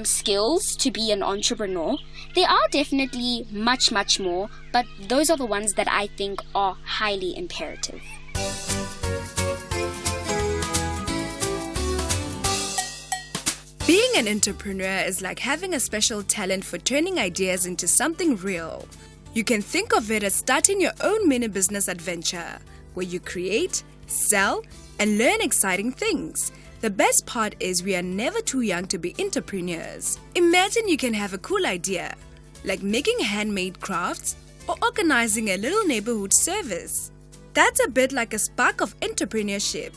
skills to be an entrepreneur. There are definitely much more, but those are the ones that I think are highly imperative. Being an entrepreneur is like having a special talent for turning ideas into something real. You can think of it as starting your own mini business adventure, where you create, sell, and learn exciting things. The best part is we are never too young to be entrepreneurs. Imagine you can have a cool idea, like making handmade crafts or organizing a little neighborhood service. That's a bit like a spark of entrepreneurship.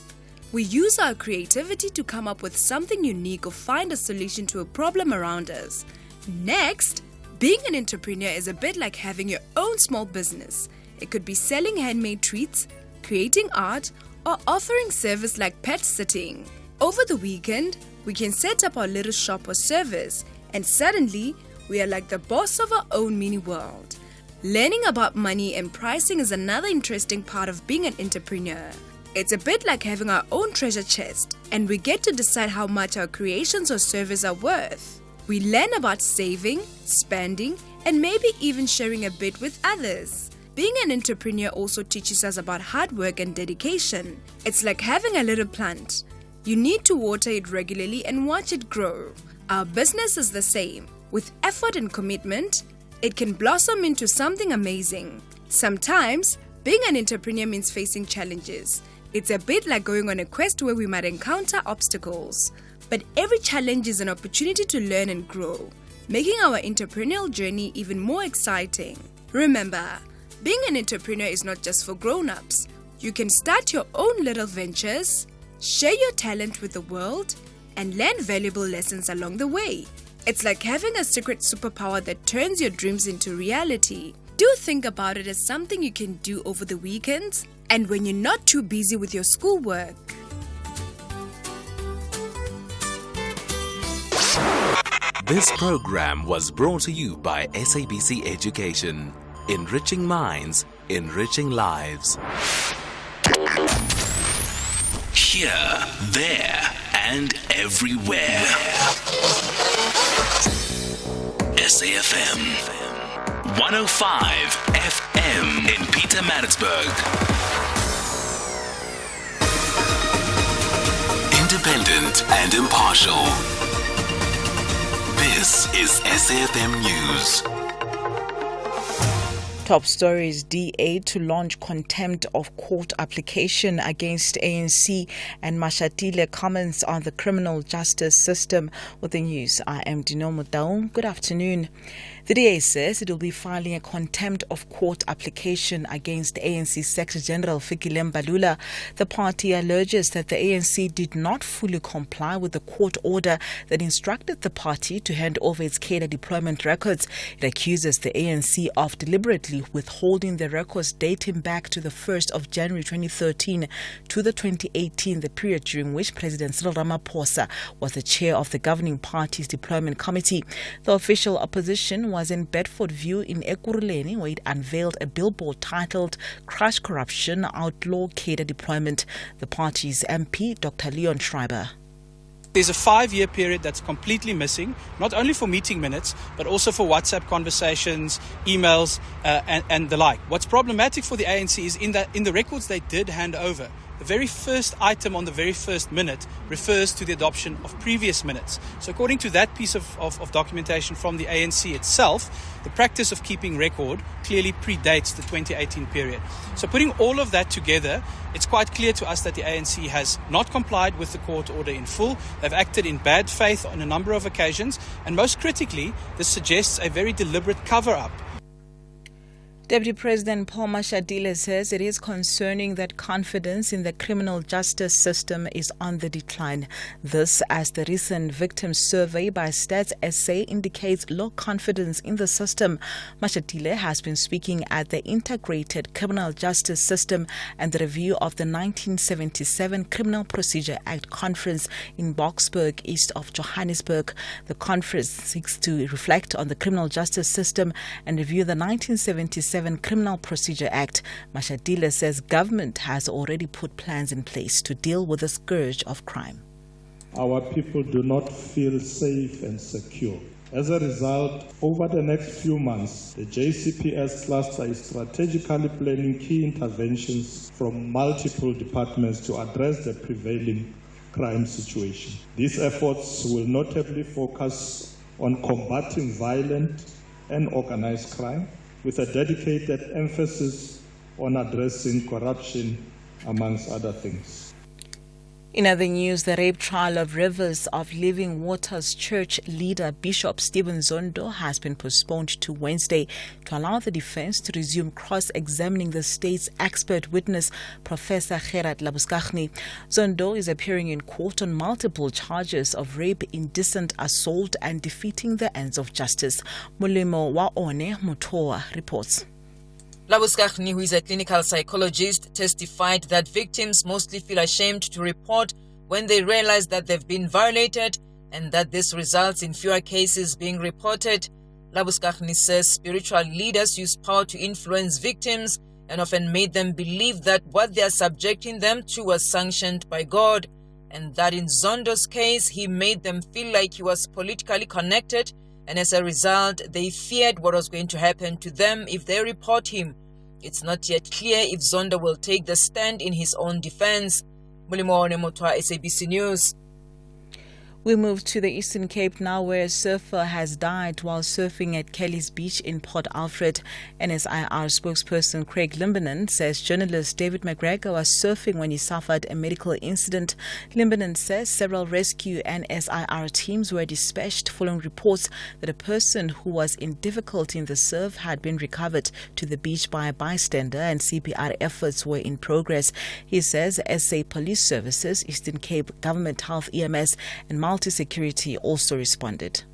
We use our creativity to come up with something unique or find a solution to a problem around us. Next, being an entrepreneur is a bit like having your own small business. It could be selling handmade treats, creating art, or offering service like pet sitting. Over the weekend, we can set up our little shop or service, and suddenly we are like the boss of our own mini world. Learning about money and pricing is another interesting part of being an entrepreneur. It's a bit like having our own treasure chest, and we get to decide how much our creations or service are worth. We learn about saving, spending, and maybe even sharing a bit with others. Being an entrepreneur also teaches us about hard work and dedication. It's like having a little plant. You need to water it regularly and watch it grow. Our business is the same. With effort and commitment, it can blossom into something amazing. Sometimes, being an entrepreneur means facing challenges. It's a bit like going on a quest where we might encounter obstacles. But every challenge is an opportunity to learn and grow, making our entrepreneurial journey even more exciting. Remember, being an entrepreneur is not just for grown-ups. You can start your own little ventures, share your talent with the world, and learn valuable lessons along the way. It's like having a secret superpower that turns your dreams into reality. Do think about it as something you can do over the weekends and when you're not too busy with your schoolwork. This program was brought to you by SABC Education. Enriching minds, enriching lives. Here, there, and everywhere. SAFM 105 FM in Pietermaritzburg. Independent and impartial. This is SAFM News. Top stories: DA to launch contempt of court application against ANC, and Mashatile comments on the criminal justice system. With the news, I am Dino Mudau. Good afternoon. The DA says it will be filing a contempt of court application against ANC Secretary General Fikile Mbalula. The party alleges that the ANC did not fully comply with the court order that instructed the party to hand over its cadre deployment records. It accuses the ANC of deliberately withholding the records dating back to the 1st of January 2013 to the 2018, the period during which President Cyril Ramaphosa was the chair of the governing party's deployment committee. The official opposition was in Bedford View in Ekurhuleni, where it unveiled a billboard titled "Crush Corruption, Outlaw Cadre Deployment." The party's MP, Dr. Leon Schreiber. There's a 5-year period that's completely missing, not only for meeting minutes, but also for WhatsApp conversations, emails, and the like. What's problematic for the ANC is in the records they did hand over, the very first item on the very first minute refers to the adoption of previous minutes. So according to that piece of documentation from the ANC itself, the practice of keeping record clearly predates the 2018 period. So putting all of that together, it's quite clear to us that the ANC has not complied with the court order in full. They've acted in bad faith on a number of occasions, and most critically, this suggests a very deliberate cover-up. Deputy President Paul Mashatile says it is concerning that confidence in the criminal justice system is on the decline. This, as the recent victim survey by Stats SA indicates low confidence in the system. Mashatile has been speaking at the Integrated Criminal Justice System and the review of the 1977 Criminal Procedure Act conference in Boksburg, east of Johannesburg. The conference seeks to reflect on the criminal justice system and review the 1977 Criminal Procedure Act. Mashatile says government has already put plans in place to deal with the scourge of crime. Our people do not feel safe and secure. As a result, over the next few months, the JCPS cluster is strategically planning key interventions from multiple departments to address the prevailing crime situation. These efforts will notably focus on combating violent and organized crime, with a dedicated emphasis on addressing corruption, amongst other things. In other news, the rape trial of Rivers of Living Waters Church leader Bishop Stephen Zondo has been postponed to Wednesday to allow the defense to resume cross-examining the state's expert witness, Professor Gerard Labuskaghni. Zondo is appearing in court on multiple charges of rape, indecent assault, and defeating the ends of justice. Mulimo Waone Mutoa reports. Labuskachni, who is a clinical psychologist, testified that victims mostly feel ashamed to report when they realize that they've been violated and that this results in fewer cases being reported. Labuskachni says spiritual leaders use power to influence victims and often made them believe that what they are subjecting them to was sanctioned by God, and that in Zondo's case, he made them feel like he was politically connected, and as a result, they feared what was going to happen to them if they report him. It's not yet clear if Zondo will take the stand in his own defense. Mulimo Motwa, SABC News. We move to the Eastern Cape now, where a surfer has died while surfing at Kelly's Beach in Port Alfred. NSIR spokesperson Craig Limbanen says journalist David McGregor was surfing when he suffered a medical incident. Limbanen says several rescue and SIR teams were dispatched following reports that a person who was in difficulty in the surf had been recovered to the beach by a bystander and CPR efforts were in progress. He says SA Police Services, Eastern Cape Government Health EMS and Multi-Security also responded.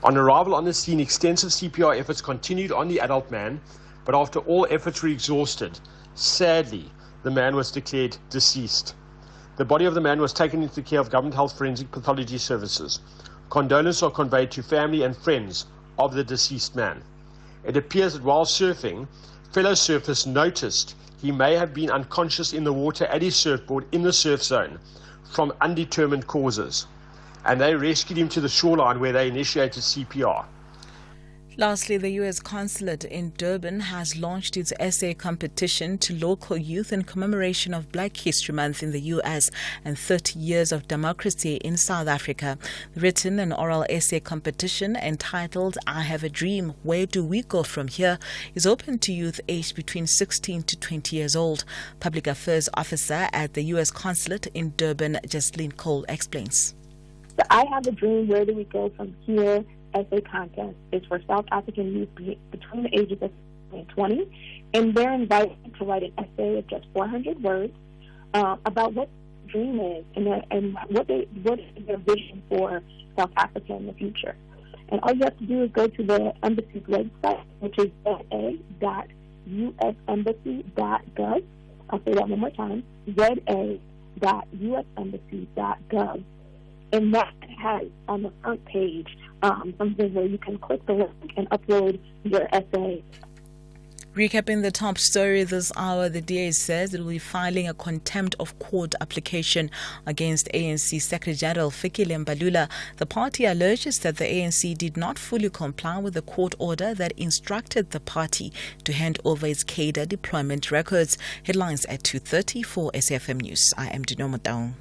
On arrival on the scene, extensive CPR efforts continued on the adult man, but after all efforts were exhausted, sadly, the man was declared deceased. The body of the man was taken into the care of Government Health Forensic Pathology Services. Condolences are conveyed to family and friends of the deceased man. It appears that while surfing, fellow surfers noticed he may have been unconscious in the water at his surfboard in the surf zone from undetermined causes, and they rescued him to the shoreline where they initiated CPR. Lastly, the U.S. consulate in Durban has launched its essay competition to local youth in commemoration of Black History Month in the U.S. and 30 years of democracy in South Africa. The written and oral essay competition entitled I Have a Dream, Where Do We Go From Here is open to youth aged between 16 to 20 years old. Public Affairs Officer at the U.S. consulate in Durban, Jaslyn Cole, explains. The I Have a Dream, Where Do We Go From Here essay contest is for South African youth between the ages of 16 and 20, and they're invited to write an essay of just 400 words about what their dream is and what is their vision for South Africa in the future. And all you have to do is go to the embassy's website, which is za.usembassy.gov. I'll say that one more time, za.usembassy.gov. And that has on the front page something where you can click the link and upload your essay. Recapping the top story this hour, the DA says it will be filing a contempt of court application against ANC Secretary-General Fikile Mbalula. The party alleges that the ANC did not fully comply with the court order that instructed the party to hand over its cadre deployment records. Headlines at 2:30 for SAFM News. I am Dino Motao.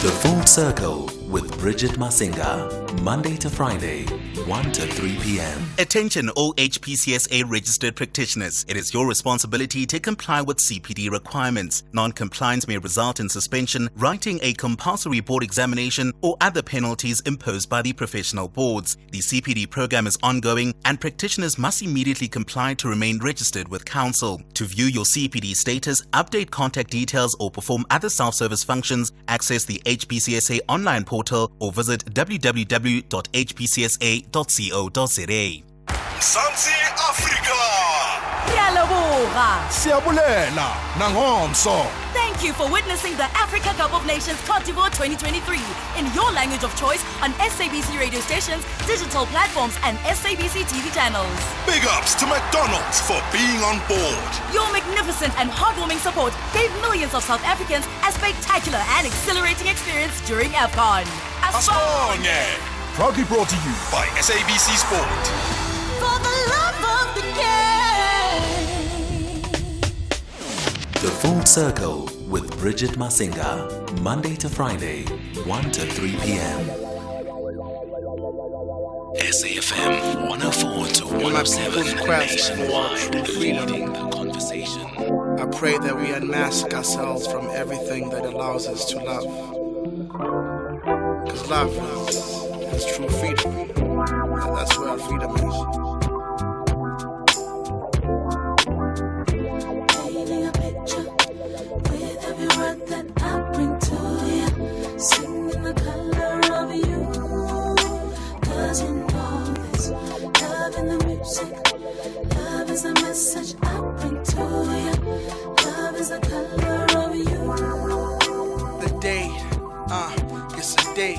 The Full Circle with Bridget Masinga, Monday to Friday, 1 to 3 p.m. Attention all HPCSA registered practitioners. It is your responsibility to comply with CPD requirements. Non-compliance may result in suspension, writing a compulsory board examination, or other penalties imposed by the professional boards. The CPD program is ongoing and practitioners must immediately comply to remain registered with council. To view your CPD status, update contact details or perform other self-service functions, access the HPCSA online portal or visit www.hpcsa.co.za. Mzansi Africa. Siyabulela nangomso. Thank you for witnessing the Africa Cup of Nations Cote d'Ivoire 2023 in your language of choice on SABC radio stations, digital platforms and SABC TV channels. Big ups to McDonald's for being on board. Your magnificent and heartwarming support gave millions of South Africans a spectacular and exhilarating experience during AFCON. Asonye. Proudly brought to you by SABC Sport. For the love of the game. The Full Circle with Bridget Masinga, Monday to Friday, 1 to 3 p.m. SAFM 104 to 107 nationwide, leading the conversation. I pray that we unmask ourselves from everything that allows us to love. Because love is true freedom. And that's where our freedom is. Singing the color of you, 'cause you know this love in the music message I bring to you. Love is the color of you. The day, it's a day,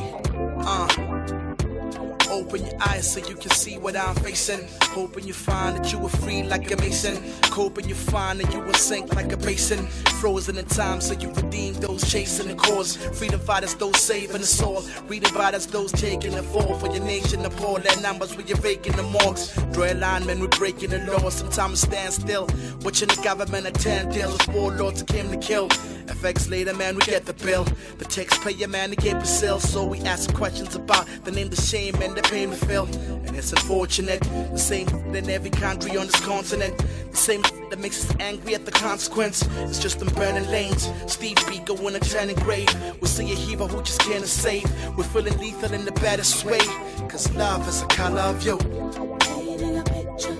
Open your eyes so you can see what I'm facing. Hoping you find that you were free like a mason. Hoping you find that you will sink like a basin. Frozen in time so you redeem those chasing the cause. Freedom fighters, those saving the soul. Reading fighters, those taking the fall for your nation. The poor, their numbers when you're raking the marks. Draw a line, man, we're breaking the law. Sometimes stand still. Watching the government attend deals with warlords who came to kill. FX later, man, we get the bill. The taxpayer, man, they get the sale. So we ask questions about the name, the shame, and the pain we feel. And it's unfortunate, the same in every country on this continent. The same that makes us angry at the consequence. It's just them burning lanes. Steve Biko in a turning grave. We'll see a hero who just can't save. We're feeling lethal in the baddest way. Cause love is the color of you. Painting a picture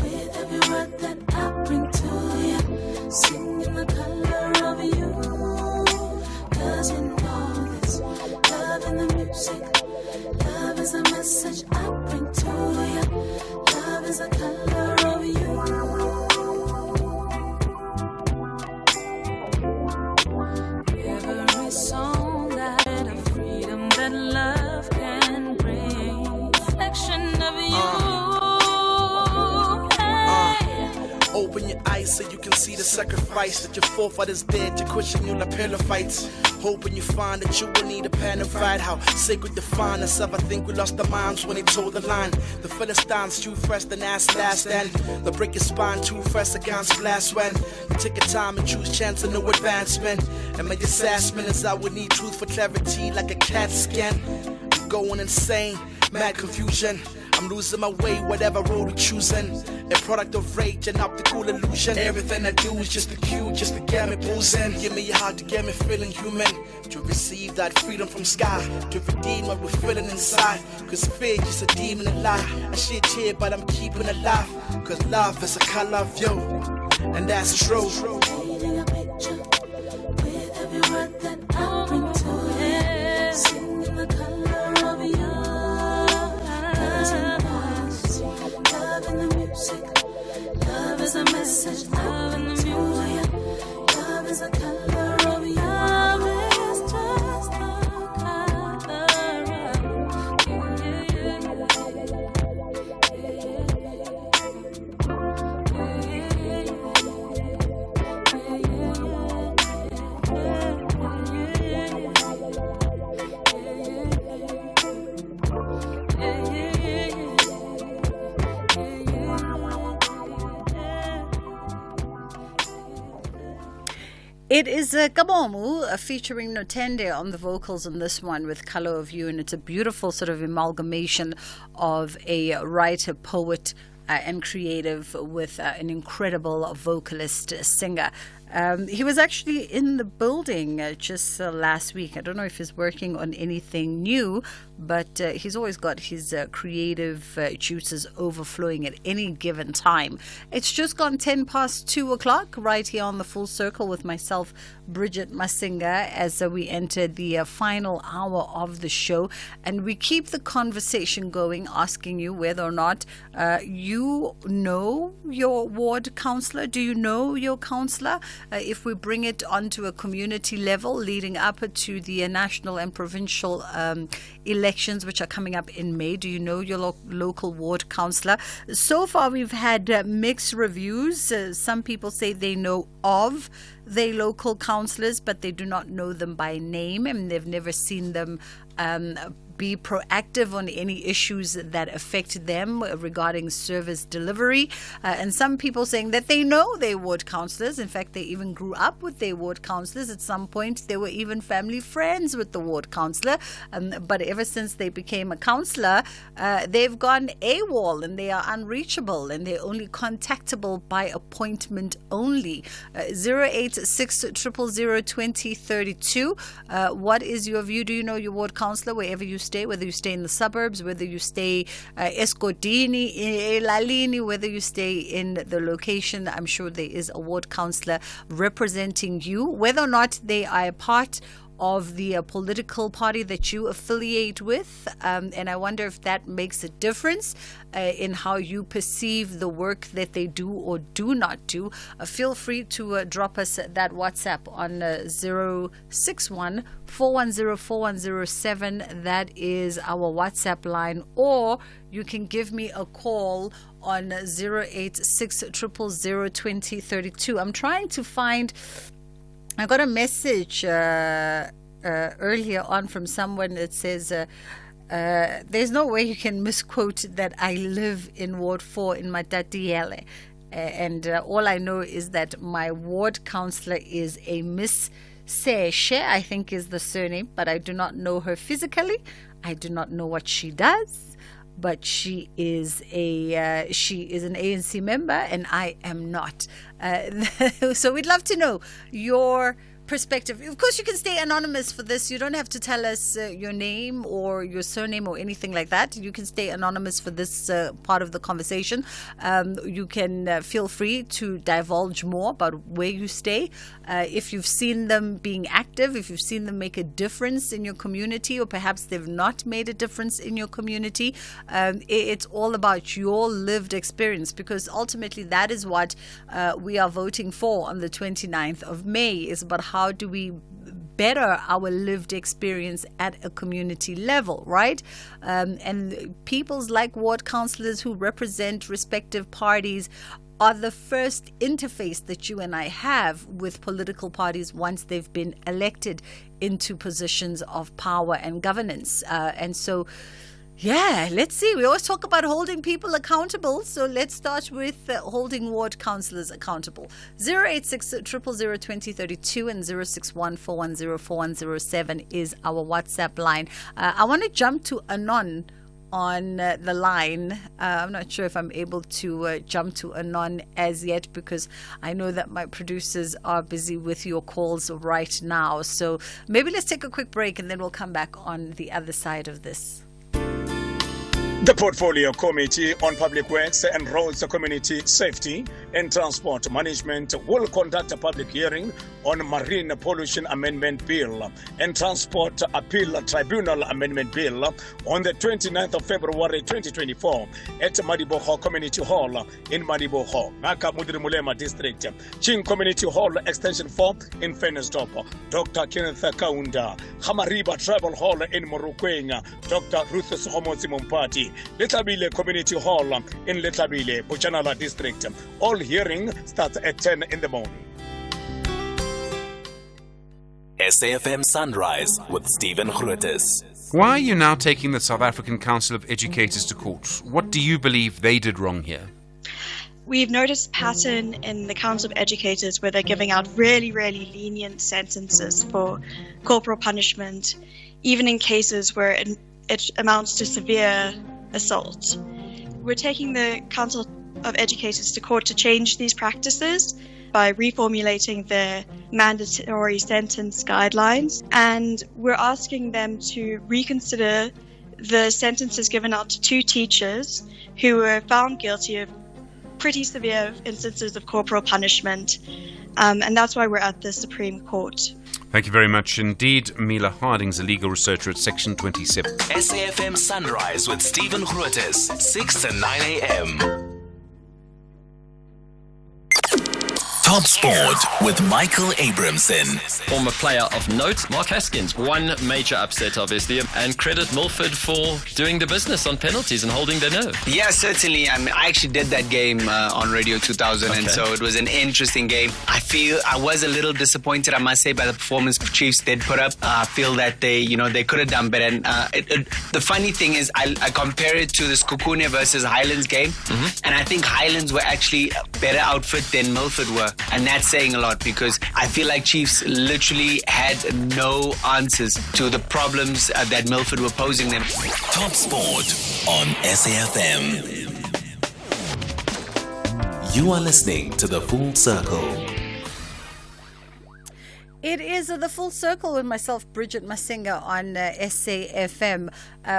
with every word that I bring to you. Singing the color of you. Cause you know this. Love in the music. Love is a message I bring to you. Love is the color of you. Every song that a freedom that love can bring. Reflection of you. Open your eyes so you can see the sacrifice that your forefathers did to cushion you the pillar fights. Hoping you find that you will need a pen and fight. How sacred define us of. I think we lost our minds when they told the line. The Philistines too fresh than ass last and the break your spine too fresh against blast when you take a time and choose chance and no advancement. And my assessment is I would need truth for clarity like a CAT scan. I'm going insane, mad confusion. I'm losing my way, whatever road we're choosing. A product of rage and optical illusion. Everything I do is just a cue, just to get me boozing. Give me your heart to get me feeling human. To receive that freedom from sky. To redeem what we're feeling inside. Cause fear is just a demon and lie. I shit here, but I'm keeping alive. Cause love is a color of you. And that's true. Painting a picture with every word that I bring to you. Singing the color of you. Love in the music. Love is a message. Love in the music. Love is a color of you. Love is just the It is Kabomu featuring Notende on the vocals on this one with Color of You, and it's a beautiful sort of amalgamation of a writer, poet, and creative with an incredible vocalist singer. He was actually in the building just last week. I don't know if he's working on anything new, but he's always got his creative juices overflowing at any given time. It's just gone 10 past 2 o'clock right here on the Full Circle with myself, Bridget Masinga, as we enter the final hour of the show. And we keep the conversation going, asking you whether or not you know your ward councillor. Do you know your councillor? If we bring it onto a community level leading up to the national and provincial elections, which are coming up in May, do you know your local ward councillor? So far, we've had mixed reviews. Some people say they know of their local councillors, but they do not know them by name, and they've never seen them be proactive on any issues that affect them regarding service delivery. And some people saying that they know their ward councillors. In fact, they even grew up with their ward councillors. At some point, they were even family friends with the ward councillor. But ever since they became a councillor, they've gone AWOL and they are unreachable and they're only contactable by appointment only. 086 000 2032. What is your view? Do you know your ward councillor wherever you stay, whether you stay in the suburbs, whether you stay Escotini, Elalini, whether you stay in the location? I'm sure there is a ward councillor representing you, whether or not they are a part of the political party that you affiliate with, and I wonder if that makes a difference in how you perceive the work that they do or do not do. Feel free to drop us that WhatsApp on 061 410 4107. That is our WhatsApp line, or you can give me a call on 086 000 2032. I'm trying to find. I got a message earlier on from someone that says there's no way you can misquote that I live in Ward 4 in Matatiele. And all I know is that my ward councillor is a Miss Seshe, I think is the surname, but I do not know her physically. I do not know what she does. But she is an ANC member, and I am not. So we'd love to know your perspective. Of course, you can stay anonymous for this. You don't have to tell us your name or your surname or anything like that. You can stay anonymous for this part of the conversation. You can feel free to divulge more about where you stay. If you've seen them being active, if you've seen them make a difference in your community, or perhaps they've not made a difference in your community, it's all about your lived experience, because ultimately that is what we are voting for on the 29th of May, is about how do we better our lived experience at a community level, right? And peoples like ward councillors who represent respective parties are the first interface that you and I have with political parties once they've been elected into positions of power and governance. And so, yeah, let's see. We always talk about holding people accountable, so let's start with holding ward councillors accountable. 086 000 2032 and 061 410 4107 is our WhatsApp line. I want to jump to Anon on the line. I'm not sure if I'm able to jump to Anon as yet, because I know that my producers are busy with your calls right now. So maybe let's take a quick break and then we'll come back on the other side of this. The Portfolio Committee on Public Works and Roads Community Safety and Transport Management will conduct a public hearing on Marine Pollution Amendment Bill and Transport Appeal Tribunal Amendment Bill on the 29th of February 2024 at Madiboho Community Hall in Madiboho, Naka Mudirimulema District, Ching Community Hall Extension 4 in Fennesdorp, Dr. Kenneth Kaunda, Hamariba Tribal Hall in Morukwenya, Dr. Ruth Sohomozi Mumpati, Letlabile Community Hall in Letlabile, Buchanala District. All hearing starts at 10 in the morning. SAFM Sunrise with Stephen Grootes. Why are you now taking the South African Council of Educators to court? What do you believe they did wrong here? We've noticed a pattern in the Council of Educators where they're giving out really, really lenient sentences for corporal punishment, even in cases where it amounts to severe assault. We're taking the Council of Educators to court to change these practices by reformulating their mandatory sentence guidelines, and we're asking them to reconsider the sentences given out to 2 teachers who were found guilty of pretty severe instances of corporal punishment, and that's why we're at the Supreme Court. Thank you very much indeed. Mila Harding's a legal researcher at Section 27. SAFM Sunrise with Stephen Grootes, 6 to 9 a.m. Top Sport with Michael Abramson. Former player of note, Mark Haskins. One major upset, obviously, and credit Milford for doing the business on penalties and holding their nerve. Yeah, certainly. I mean, I actually did that game on Radio 2000, and so it was an interesting game. I feel I was a little disappointed, I must say, by the performance the Chiefs did put up. I feel that they could have done better. And the funny thing is, I compare it to the Skukune versus Highlands game, and I think Highlands were actually a better outfit than Milford were. And that's saying a lot, because I feel like Chiefs literally had no answers to the problems that Milford were posing them. Top Sport on SAFM. You are listening to The Full Circle. It is The Full Circle with myself, Bridget Masinga, on SAFM.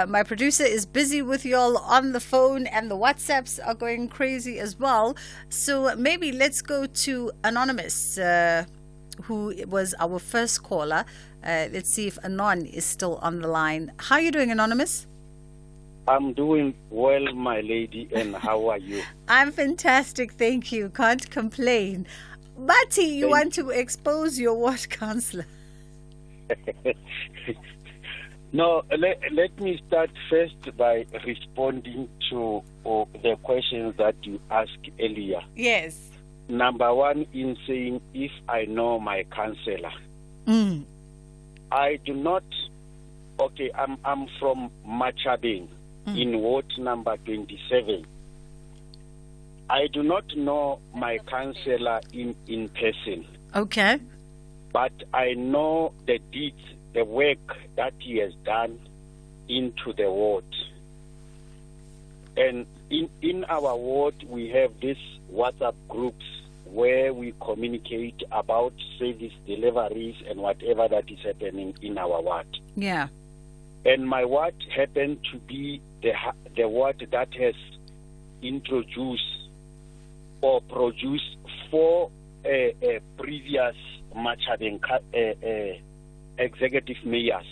My producer is busy with y'all on the phone, and the WhatsApps are going crazy as well. So maybe let's go to Anonymous. who was our first caller. Let's see if Anon is still on the line. How are you doing, Anonymous? I'm doing well, my lady, and how are you? I'm fantastic, thank you. Can't complain. Bati, you want to expose your ward councillor? No, let me start first by responding to the questions that you asked earlier. Yes. Number one, in saying if I know my councillor. I do not. Okay, I'm from Machabeng in ward number 27. I do not know my councillor in person. Okay. But I know the deeds, the work that he has done into the ward. And in our ward, we have these WhatsApp groups where we communicate about service deliveries and whatever that is happening in our ward. Yeah. And my ward happened to be the ward that has introduced or produced 4 previous Machabeng executive mayors.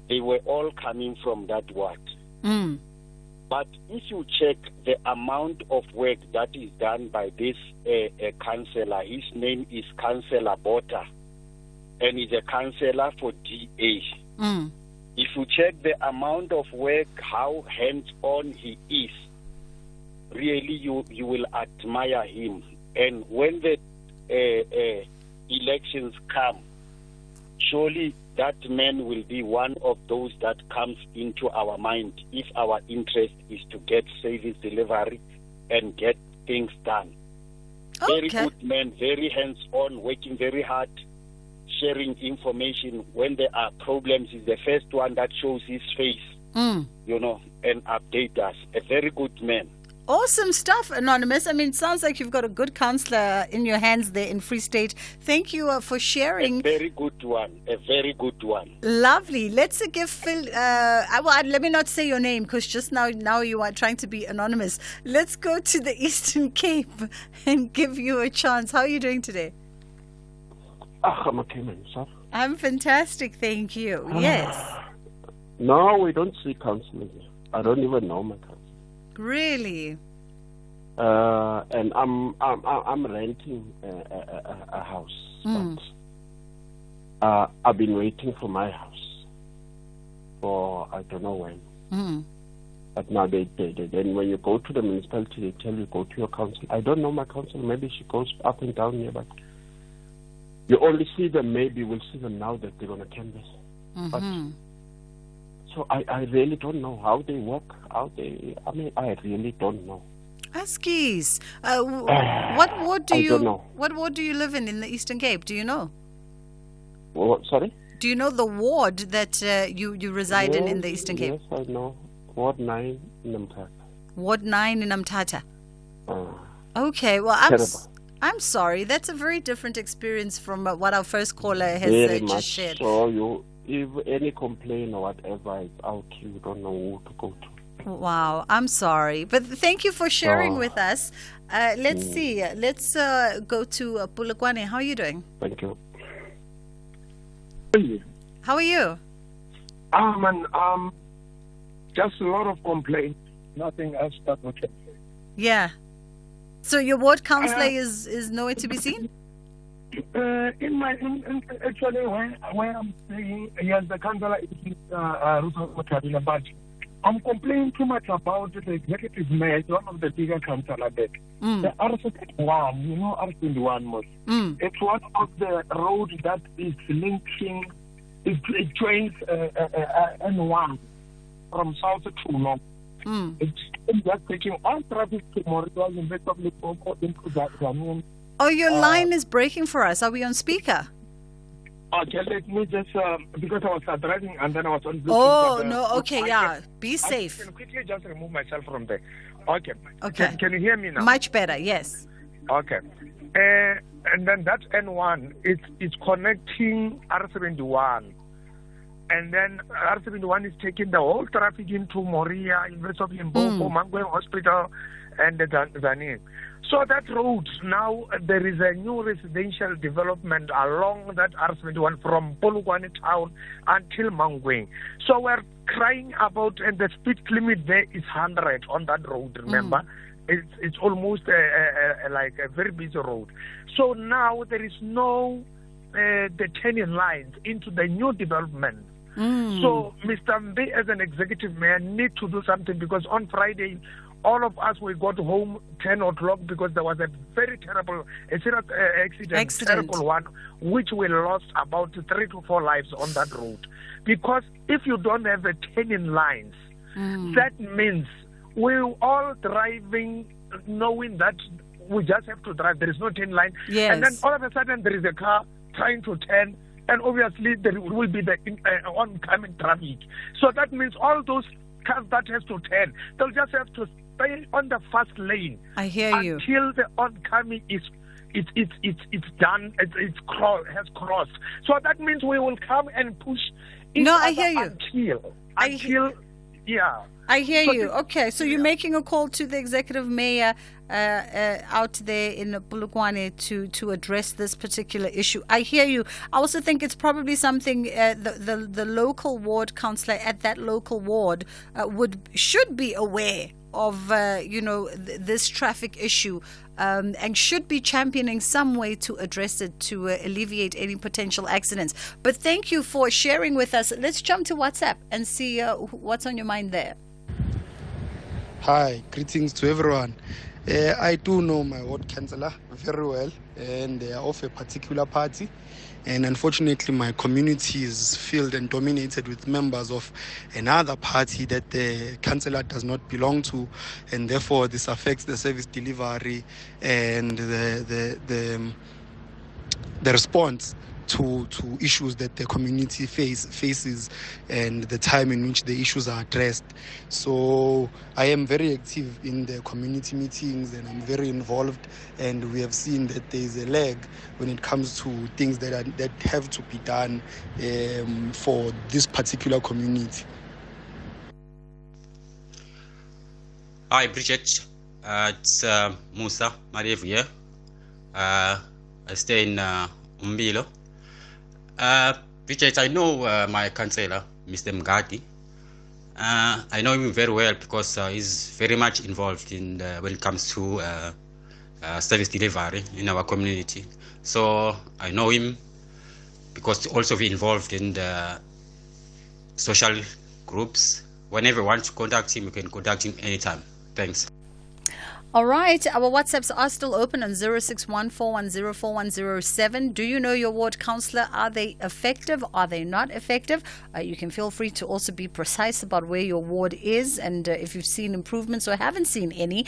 They were all coming from that ward. But if you check the amount of work that is done by this councillor, his name is Councillor Bota, and he's a councillor for DA. If you check the amount of work, how hands-on he is, really you will admire him. And when the elections come, surely that man will be one of those that comes into our mind if our interest is to get service delivery and get things done. Very good man, very hands-on, working very hard, sharing information. When there are problems, he's the first one that shows his face, and update us. A very good man. Awesome stuff, Anonymous. I mean, it sounds like you've got a good counsellor in your hands there in Free State. Thank you for sharing. A very good one. A very good one. Lovely. Let's give Phil... let me not say your name because just now you are trying to be anonymous. Let's go to the Eastern Cape and give you a chance. How are you doing today? I'm okay, man, sir. I'm fantastic, thank you. Yes. No, we don't see counsellors. I don't even know my counsellor. Really? And I'm renting a house. But, I've been waiting for my house for I don't know when. But now then when you go to the municipality, they tell you go to your council. I don't know my council. Maybe she goes up and down here, but you only see them. Maybe we'll see them now that they're gonna canvass. But so I really don't know how they work, I really don't know. Askies, what ward do I you? don't know. What ward do you live in the Eastern Cape? Do you know? What, sorry? Do you know the ward that you reside in the Eastern Cape? Yes, I know. Ward 9 in Mthatha. Ward 9 in Mthatha. Okay, well, I'm sorry. That's a very different experience from what our first caller has just shared. So if any complaint or whatever is out, you don't know who to go to. Wow, I'm sorry. But thank you for sharing with us. Let's see. Let's go to Pulakwane. How are you doing? Thank you. How are you? Just a lot of complaints. Nothing else but what. Yeah. So your ward councillor is nowhere to be seen? Actually, where I'm staying, yes, the councillor is but I'm complaining too much about the executive mayor. It's one of the bigger councillors there. The R21, you know R21 most. It's one of the roads that is linking, it joins N1 from south to north. It's just taking all traffic to Mauritius and basically into that. Oh, your line is breaking for us. Are we on speaker? Okay, let me just, because I was driving and then I was on Bluetooth. Oh, no, okay, yeah. Be safe. I can quickly just remove myself from there. Okay. Okay. Can you hear me now? Much better, yes. Okay. And then that N1, it's connecting R71. And then R71 is taking the whole traffic into Moria, University of Limpopo, Mangweng Hospital, and Zanin. So that road, now there is a new residential development along that R71 from Polokwane town until Mangweng. So we're crying about, and the speed limit there is 100 on that road, remember? It's almost like a very busy road. So now there is no the turning lines into the new development. So Mr. Mbe, as an executive mayor, need to do something, because on Friday, all of us, we got home 10 o'clock because there was a very terrible, serious accident, terrible one, which we lost about 3 to 4 lives on that road. Because if you don't have a turning lines, that means we're all driving knowing that we just have to drive. There is no turn line. Yes. And then all of a sudden there is a car trying to turn, and obviously there will be the oncoming traffic. So that means all those cars that have to turn, they'll just have to stay on the fast lane. I hear you. Until the oncoming is done, has crossed. So that means we will come and push each No, I other hear you. until yeah. I hear So you. the- Okay, so you're making a call to the executive mayor out there in Polokwane to address this particular issue. I hear you. I also think it's probably something the local ward councillor at that local ward should be aware of this traffic issue, and should be championing some way to address it, to alleviate any potential accidents. But thank you for sharing with us. Let's jump to WhatsApp and see what's on your mind there. Hi, greetings to everyone. I do know my ward councillor very well, and they are of a particular party. And unfortunately, my community is filled and dominated with members of another party that the councillor does not belong to, and therefore this affects the service delivery and the response to issues that the community faces and the time in which the issues are addressed. So I am very active in the community meetings, and I'm very involved, and we have seen that there is a lag when it comes to things that have to be done for this particular community. Hi, Bridget. It's Musa Mariev here. I stay in Umbilo. Bridget, I know my councillor, Mr. Mgadi. I know him very well because he's very much involved in when it comes to service delivery in our community. So I know him because also we're involved in the social groups. Whenever you want to contact him, you can contact him anytime. Thanks. All right, our WhatsApps are still open on 0614104107. Do you know your ward councillor? Are they effective? Are they not effective? You can feel free to also be precise about where your ward is, and if you've seen improvements or haven't seen any.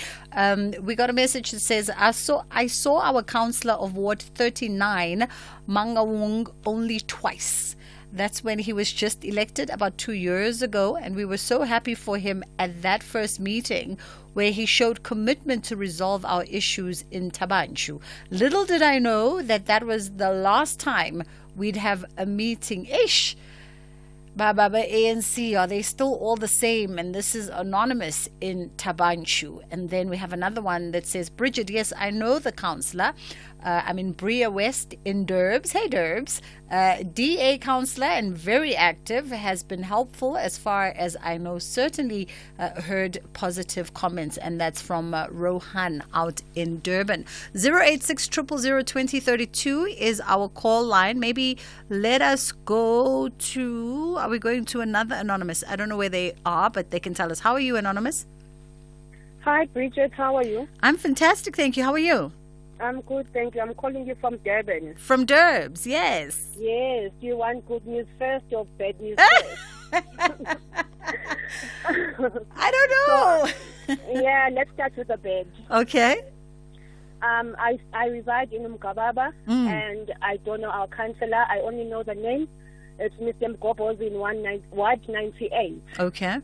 We got a message that says, I saw our councillor of Ward 39, Mangawung, only twice. That's when he was just elected about 2 years ago, and we were so happy for him at that first meeting where he showed commitment to resolve our issues in Tabanshu. Little did I know that was the last time we'd have a meeting. Ish! Baba ANC, are they still all the same? And this is anonymous in Tabanshu. And then we have another one that says, Bridget, yes, I know the councillor. I'm in Bria West in Derbs. Hey, Derbs. DA councillor and very active, has been helpful as far as I know. Certainly heard positive comments, and that's from Rohan out in Durban. 086 000 2032 is our call line. Maybe let us go to, are we going to another anonymous? I don't know where they are, but they can tell us. How are you, anonymous? Hi, Bridget. How are you? I'm fantastic, thank you. How are you? I'm good, thank you. I'm calling you from Durban. From Derbs, yes. Yes. Do you want good news first or bad news first? I don't know. Yeah, let's start with the bad. Okay. I reside in Mgababa, and I don't know our councillor. I only know the name. It's Mr. Mgobos in Ward 98. Okay.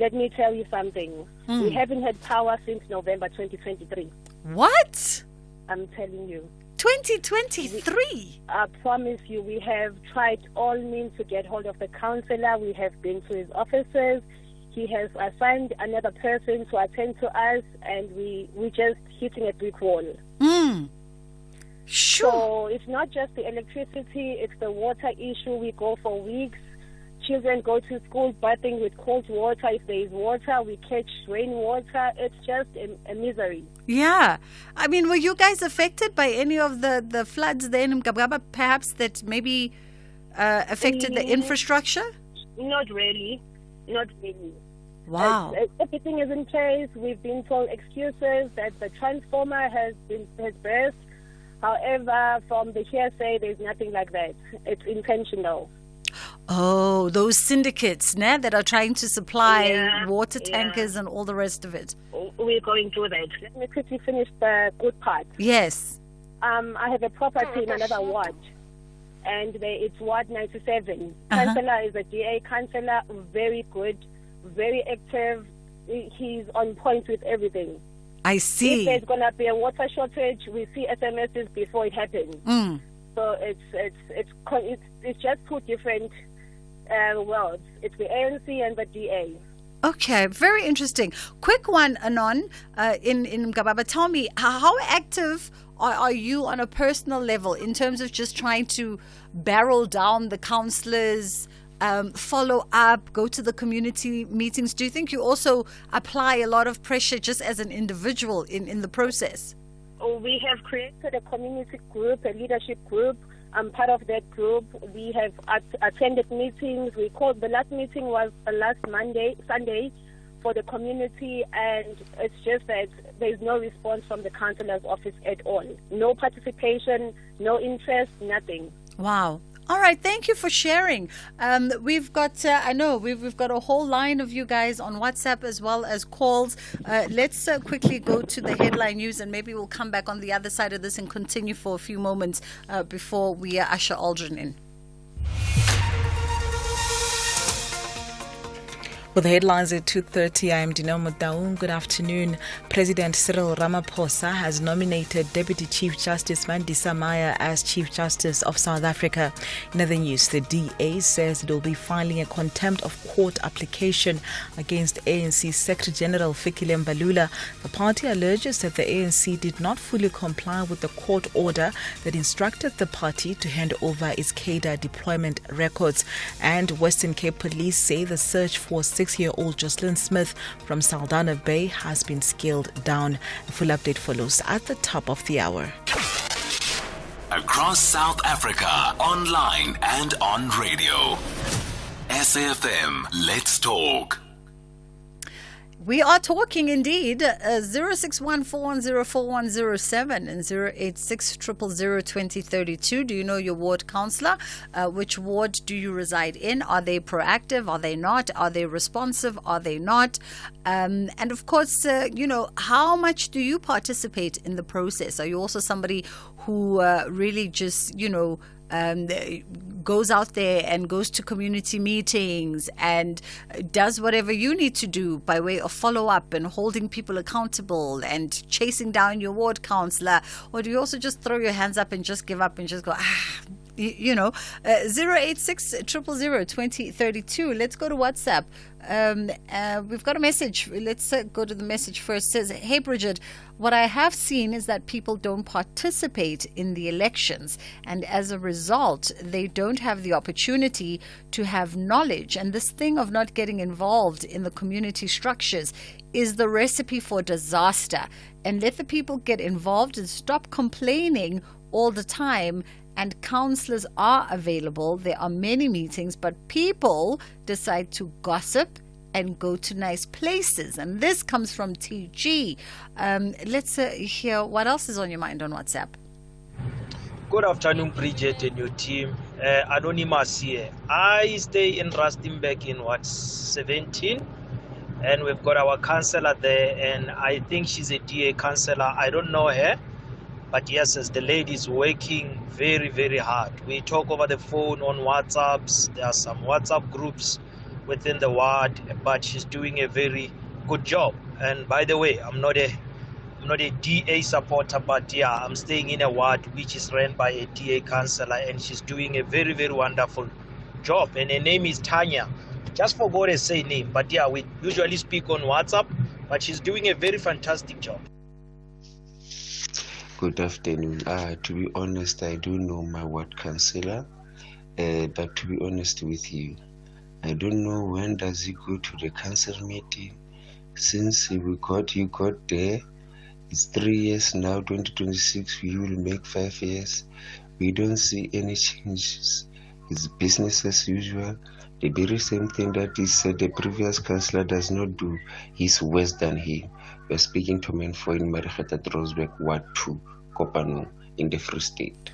Let me tell you something. We haven't had power since November 2023. What? I'm telling you. 2023? I promise you, we have tried all means to get hold of the councillor. We have been to his offices. He has assigned another person to attend to us, and we just hitting a brick wall. Sure. So it's not just the electricity, it's the water issue. We go for weeks. Children go to school bathing with cold water. If there is water, we catch rainwater. It's just a misery. Yeah. I mean, were you guys affected by any of the floods there in Mgababa, perhaps, that maybe affected the infrastructure? Not really. Not really. Wow. Everything is in place. We've been told excuses that the transformer has burst. However, from the hearsay, there's nothing like that. It's intentional. Oh, those syndicates that are trying to supply water tankers and all the rest of it. We're going through that. Let me quickly finish the good part. Yes. I have a property in another ward, and it's Ward 97. Councillor is a DA councillor, very good, very active. He's on point with everything. I see. If there's going to be a water shortage, we see SMSs before it happens. So it's just two different worlds. It's the ANC and the DA. Okay, very interesting. Quick one, Anon, in Mgababa. Tell me, how active are you on a personal level in terms of just trying to barrel down the councillors, follow up, go to the community meetings? Do you think you also apply a lot of pressure just as an individual in the process? We have created a community group, a leadership group. I'm part of that group. We have attended meetings. The last meeting was last Sunday for the community, and it's just that there's no response from the councillor's office at all. No participation, no interest, nothing. Wow. All right, thank you for sharing. We've got, we've got a whole line of you guys on WhatsApp as well as calls. Let's quickly go to the headline news, and maybe we'll come back on the other side of this and continue for a few moments before we usher Aldrin in. With the headlines at 2:30, I am Dinamo Daum. Good afternoon. President Cyril Ramaphosa has nominated Deputy Chief Justice Mandisa Maya as Chief Justice of South Africa. In other news, the DA says it will be filing a contempt of court application against ANC Secretary General Fikile Mbalula. The party alleges that the ANC did not fully comply with the court order that instructed the party to hand over its cadre deployment records. And Western Cape Police say the search for 6-year-old Jocelyn Smith from Saldanha Bay has been scaled down. A full update follows at the top of the hour. Across South Africa, online and on radio. SAFM, let's talk. We are talking indeed. 0614104107 and 08600002032. Do you know your ward councillor? Which ward do you reside in? Are they proactive? Are they not? Are they responsive? Are they not? And of course, how much do you participate in the process? Are you also somebody who really just, goes out there and goes to community meetings and does whatever you need to do by way of follow-up and holding people accountable and chasing down your ward councillor? Or do you also just throw your hands up and just give up and just go, 08600002032. Let's go to WhatsApp. We've got a message. Let's go to the message first. It says, hey Bridget, what I have seen is that people don't participate in the elections, and as a result they don't have the opportunity to have knowledge, and this thing of not getting involved in the community structures is the recipe for disaster. And let the people get involved and stop complaining all the time. And councillors are available. There are many meetings, but people decide to gossip and go to nice places. And this comes from TG. Let's hear what else is on your mind on WhatsApp. Good afternoon, Bridget and your team. Anonymous here. I stay in Rustenburg in 17, and we've got our councillor there, and I think she's a DA councillor. I don't know her. But yes, as the lady is working very, very hard. We talk over the phone, on WhatsApps. There are some WhatsApp groups within the ward, but she's doing a very good job. And by the way, I'm not a DA supporter, but yeah, I'm staying in a ward which is run by a DA councillor, and she's doing a very, very wonderful job. And her name is Tanya. just forgot her surname. But yeah, we usually speak on WhatsApp, but she's doing a very fantastic job. Good afternoon. To be honest, I do know my ward councillor, but to be honest with you, I don't know when does he go to the council meeting. Since you got there, it's 3 years now, 2026, we will make 5 years. We don't see any changes. It's business as usual. The very same thing that he said the previous councillor does not do, he's worse than him. We're speaking to men for in Marikata Drosberg, Ward 2, Kopano, in the Free State.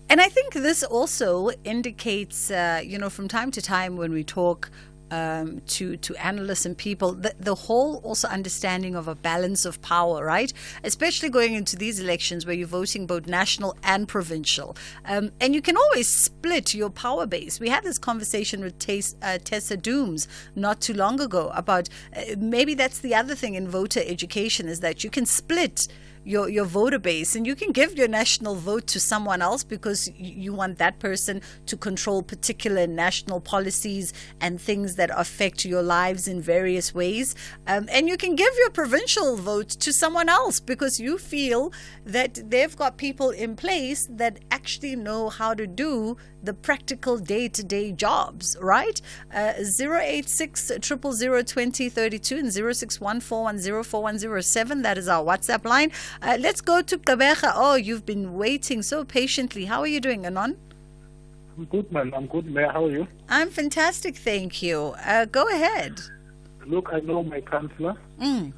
And I think this also indicates, from time to time when we talk to analysts and people, the whole also understanding of a balance of power, right? Especially going into these elections where you're voting both national and provincial. And you can always split your power base. We had this conversation with Tessa Dooms not too long ago about maybe that's the other thing in voter education, is that you can split your voter base, and you can give your national vote to someone else because you want that person to control particular national policies and things that affect your lives in various ways. And you can give your provincial vote to someone else because you feel that they've got people in place that actually know how to do the practical day-to-day jobs, right? 086 000 2032 and 0614104107. That is our WhatsApp line. Let's go to Kabeja. Oh, you've been waiting so patiently. How are you doing, Anon? I'm good, man. I'm good, Mayor. How are you? I'm fantastic, thank you. Go ahead. Look, I know my councillor, and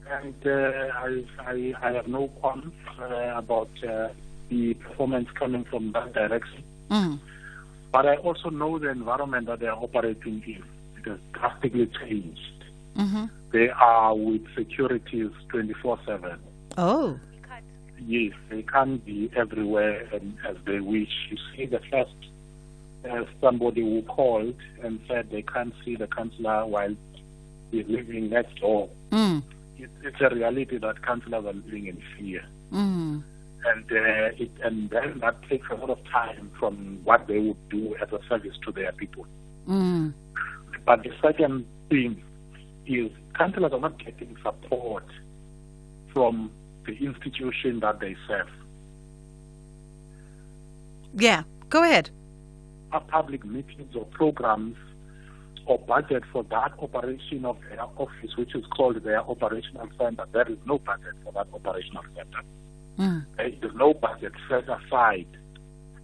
I have no qualms about the performance coming from that direction. But I also know the environment that they are operating in. It has drastically changed. They are with securities 24/7. Oh. Yes, they can't be everywhere as they wish. You see, the first somebody who called and said they can't see the councillor while he's living next door. It's a reality that councillors are living in fear. And then that takes a lot of time from what they would do as a service to their people. But the second thing is councillors are not getting support from the institution that they serve. Yeah, go ahead. Public meetings or programs or budget for that operation of their office, which is called their operational center. There is no budget for that operational center. There is no budget set aside,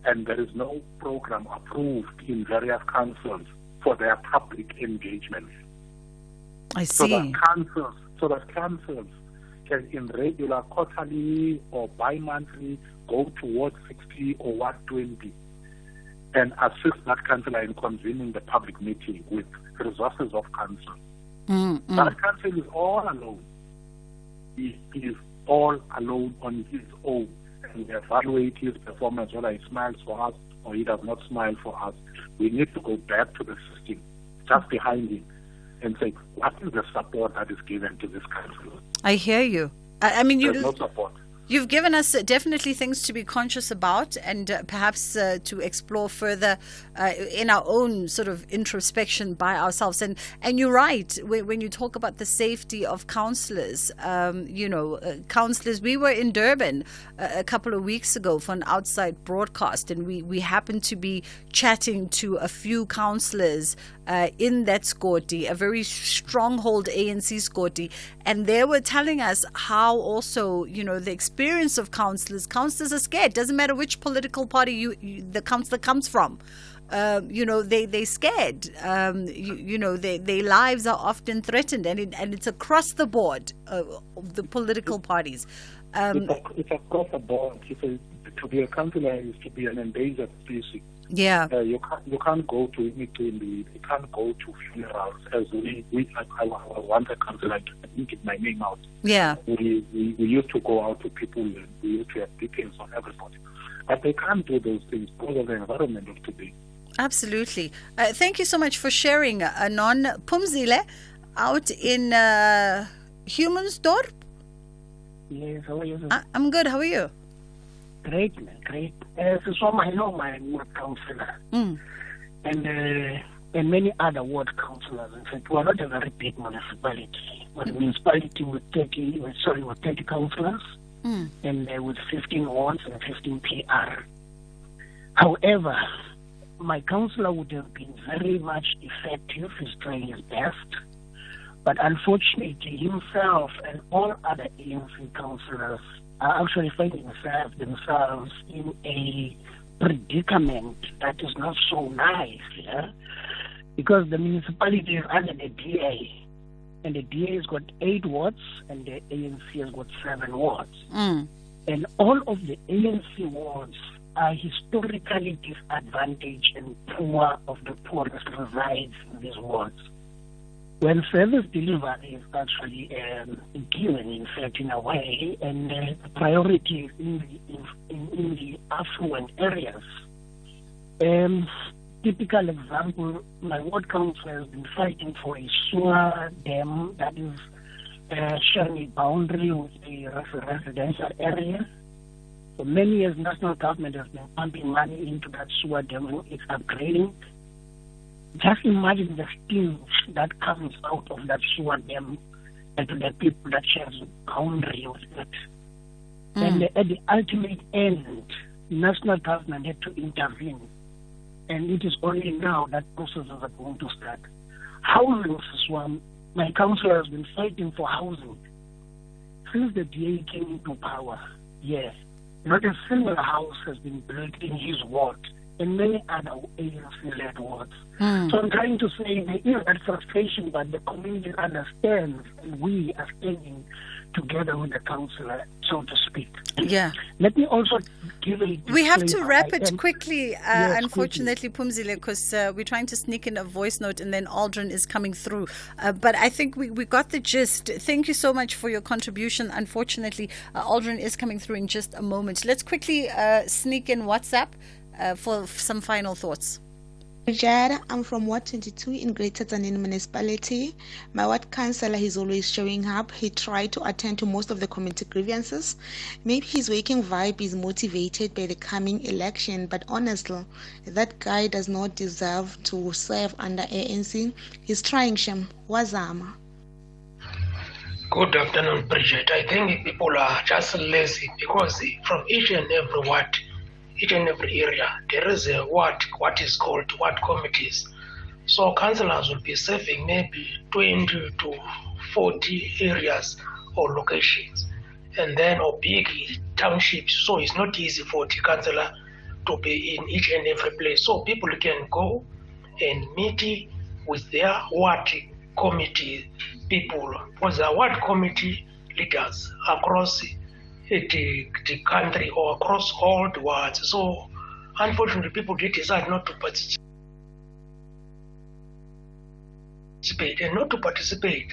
and there is no program approved in various councils for their public engagement. I see. So that councils can, in regular quarterly or bi-monthly, go towards 60 or 120 and assist that councillor in convening the public meeting with resources of council. That council is all alone. He is all alone on his own, and we evaluate his performance, whether he smiles for us or he does not smile for us. We need to go back to the system just behind him and say, what is the support that is given to this council? I hear you. I mean, there's no support. You've given us definitely things to be conscious about, and perhaps to explore further in our own sort of introspection by ourselves. And you're right when you talk about the safety of councillors. Councillors. We were in Durban a couple of weeks ago for an outside broadcast, and we happened to be chatting to a few councillors in that Scotty, a very stronghold ANC Scotty, and they were telling us how also, the experience of councillors are scared. Doesn't matter which political party the councillor comes from. They scared. Their lives are often threatened, and it's across the board of the political parties. It's across the board. To be a councillor is to be an endangered species. Yeah. You can't go to anything. You can't go to funerals. As I was once a councillor, I didn't get my name out. Yeah. We used to go out to people. And we used to have details on everybody, but they can't do those things because of the environment of today. Absolutely. Thank you so much for sharing, Anon. Pumzile, out in Humansdorp. Yes, how are you? I'm good. How are you? Great, man, great. So I know my councillor, and and many other ward councillors. In fact, we're not a very big municipality. We're a municipality with 30 councillors and with 15 wards and 15 PR. However, my councillor would have been very much effective. He's trying his best. But unfortunately, himself and all other ANC councillors are actually finding themselves in a predicament that is not so nice, yeah? Because the municipality is under the DA, and the DA has got 8 wards, and the ANC has got 7 wards. And all of the ANC wards are historically disadvantaged and poor of the poorest resides in these wards. When service delivery is actually given, in fact, in a way, and the priority is in the affluent areas. Typical example, my ward council has been fighting for a sewer dam that is sharing a boundary with a residential area. For many years, national government has been pumping money into that sewer dam. It's upgrading. Just imagine the steam that comes out of that sewer dam and to the people that share the boundary with it. And at the ultimate end, national government had to intervene. And it is only now that processes are going to start. Housing, Siswam, my councillor has been fighting for housing since the DA came into power. Yes, not a single house has been built in his ward and many other ANC-led wards. So I'm trying to say there is that frustration, but the community understands, and we are standing together with the councillor, so to speak. Yeah. Let me also give a We have to wrap it quickly, Yes, unfortunately, Pumzile, because we're trying to sneak in a voice note and then Aldrin is coming through. But I think we got the gist. Thank you so much for your contribution. Unfortunately, Aldrin is coming through in just a moment. Let's quickly sneak in WhatsApp for some final thoughts. Bridget, I'm from Ward 22 in Greater Tzaneen Municipality. My ward councillor is always showing up. He tried to attend to most of the community grievances. Maybe his waking vibe is motivated by the coming election, but honestly, that guy does not deserve to serve under ANC. He's trying, Shem. Wazama. Good afternoon, Bridget. I think people are just lazy because from each and every ward, each and every area, there is a what is called ward committees. So councillors will be serving maybe 20 to 40 areas or locations, and then or big townships. So it's not easy for the councillor to be in each and every place. So people can go and meet with their ward committee people, because the ward committee leaders across the country or across all the wards. So unfortunately, people did decide not to participate. And not to participate,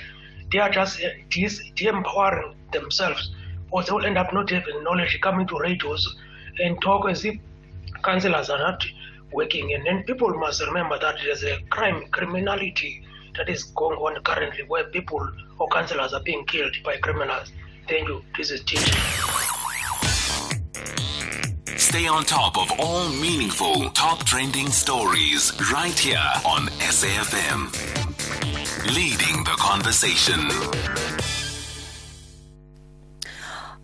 they are just de-empowering themselves, or they will end up not having knowledge, coming to radios and talk as if councillors are not working. And then people must remember that there's a criminality that is going on currently, where people or councillors are being killed by criminals. Thank you. This is TJ. Stay on top of all meaningful, top trending stories right here on SAFM. Leading the conversation.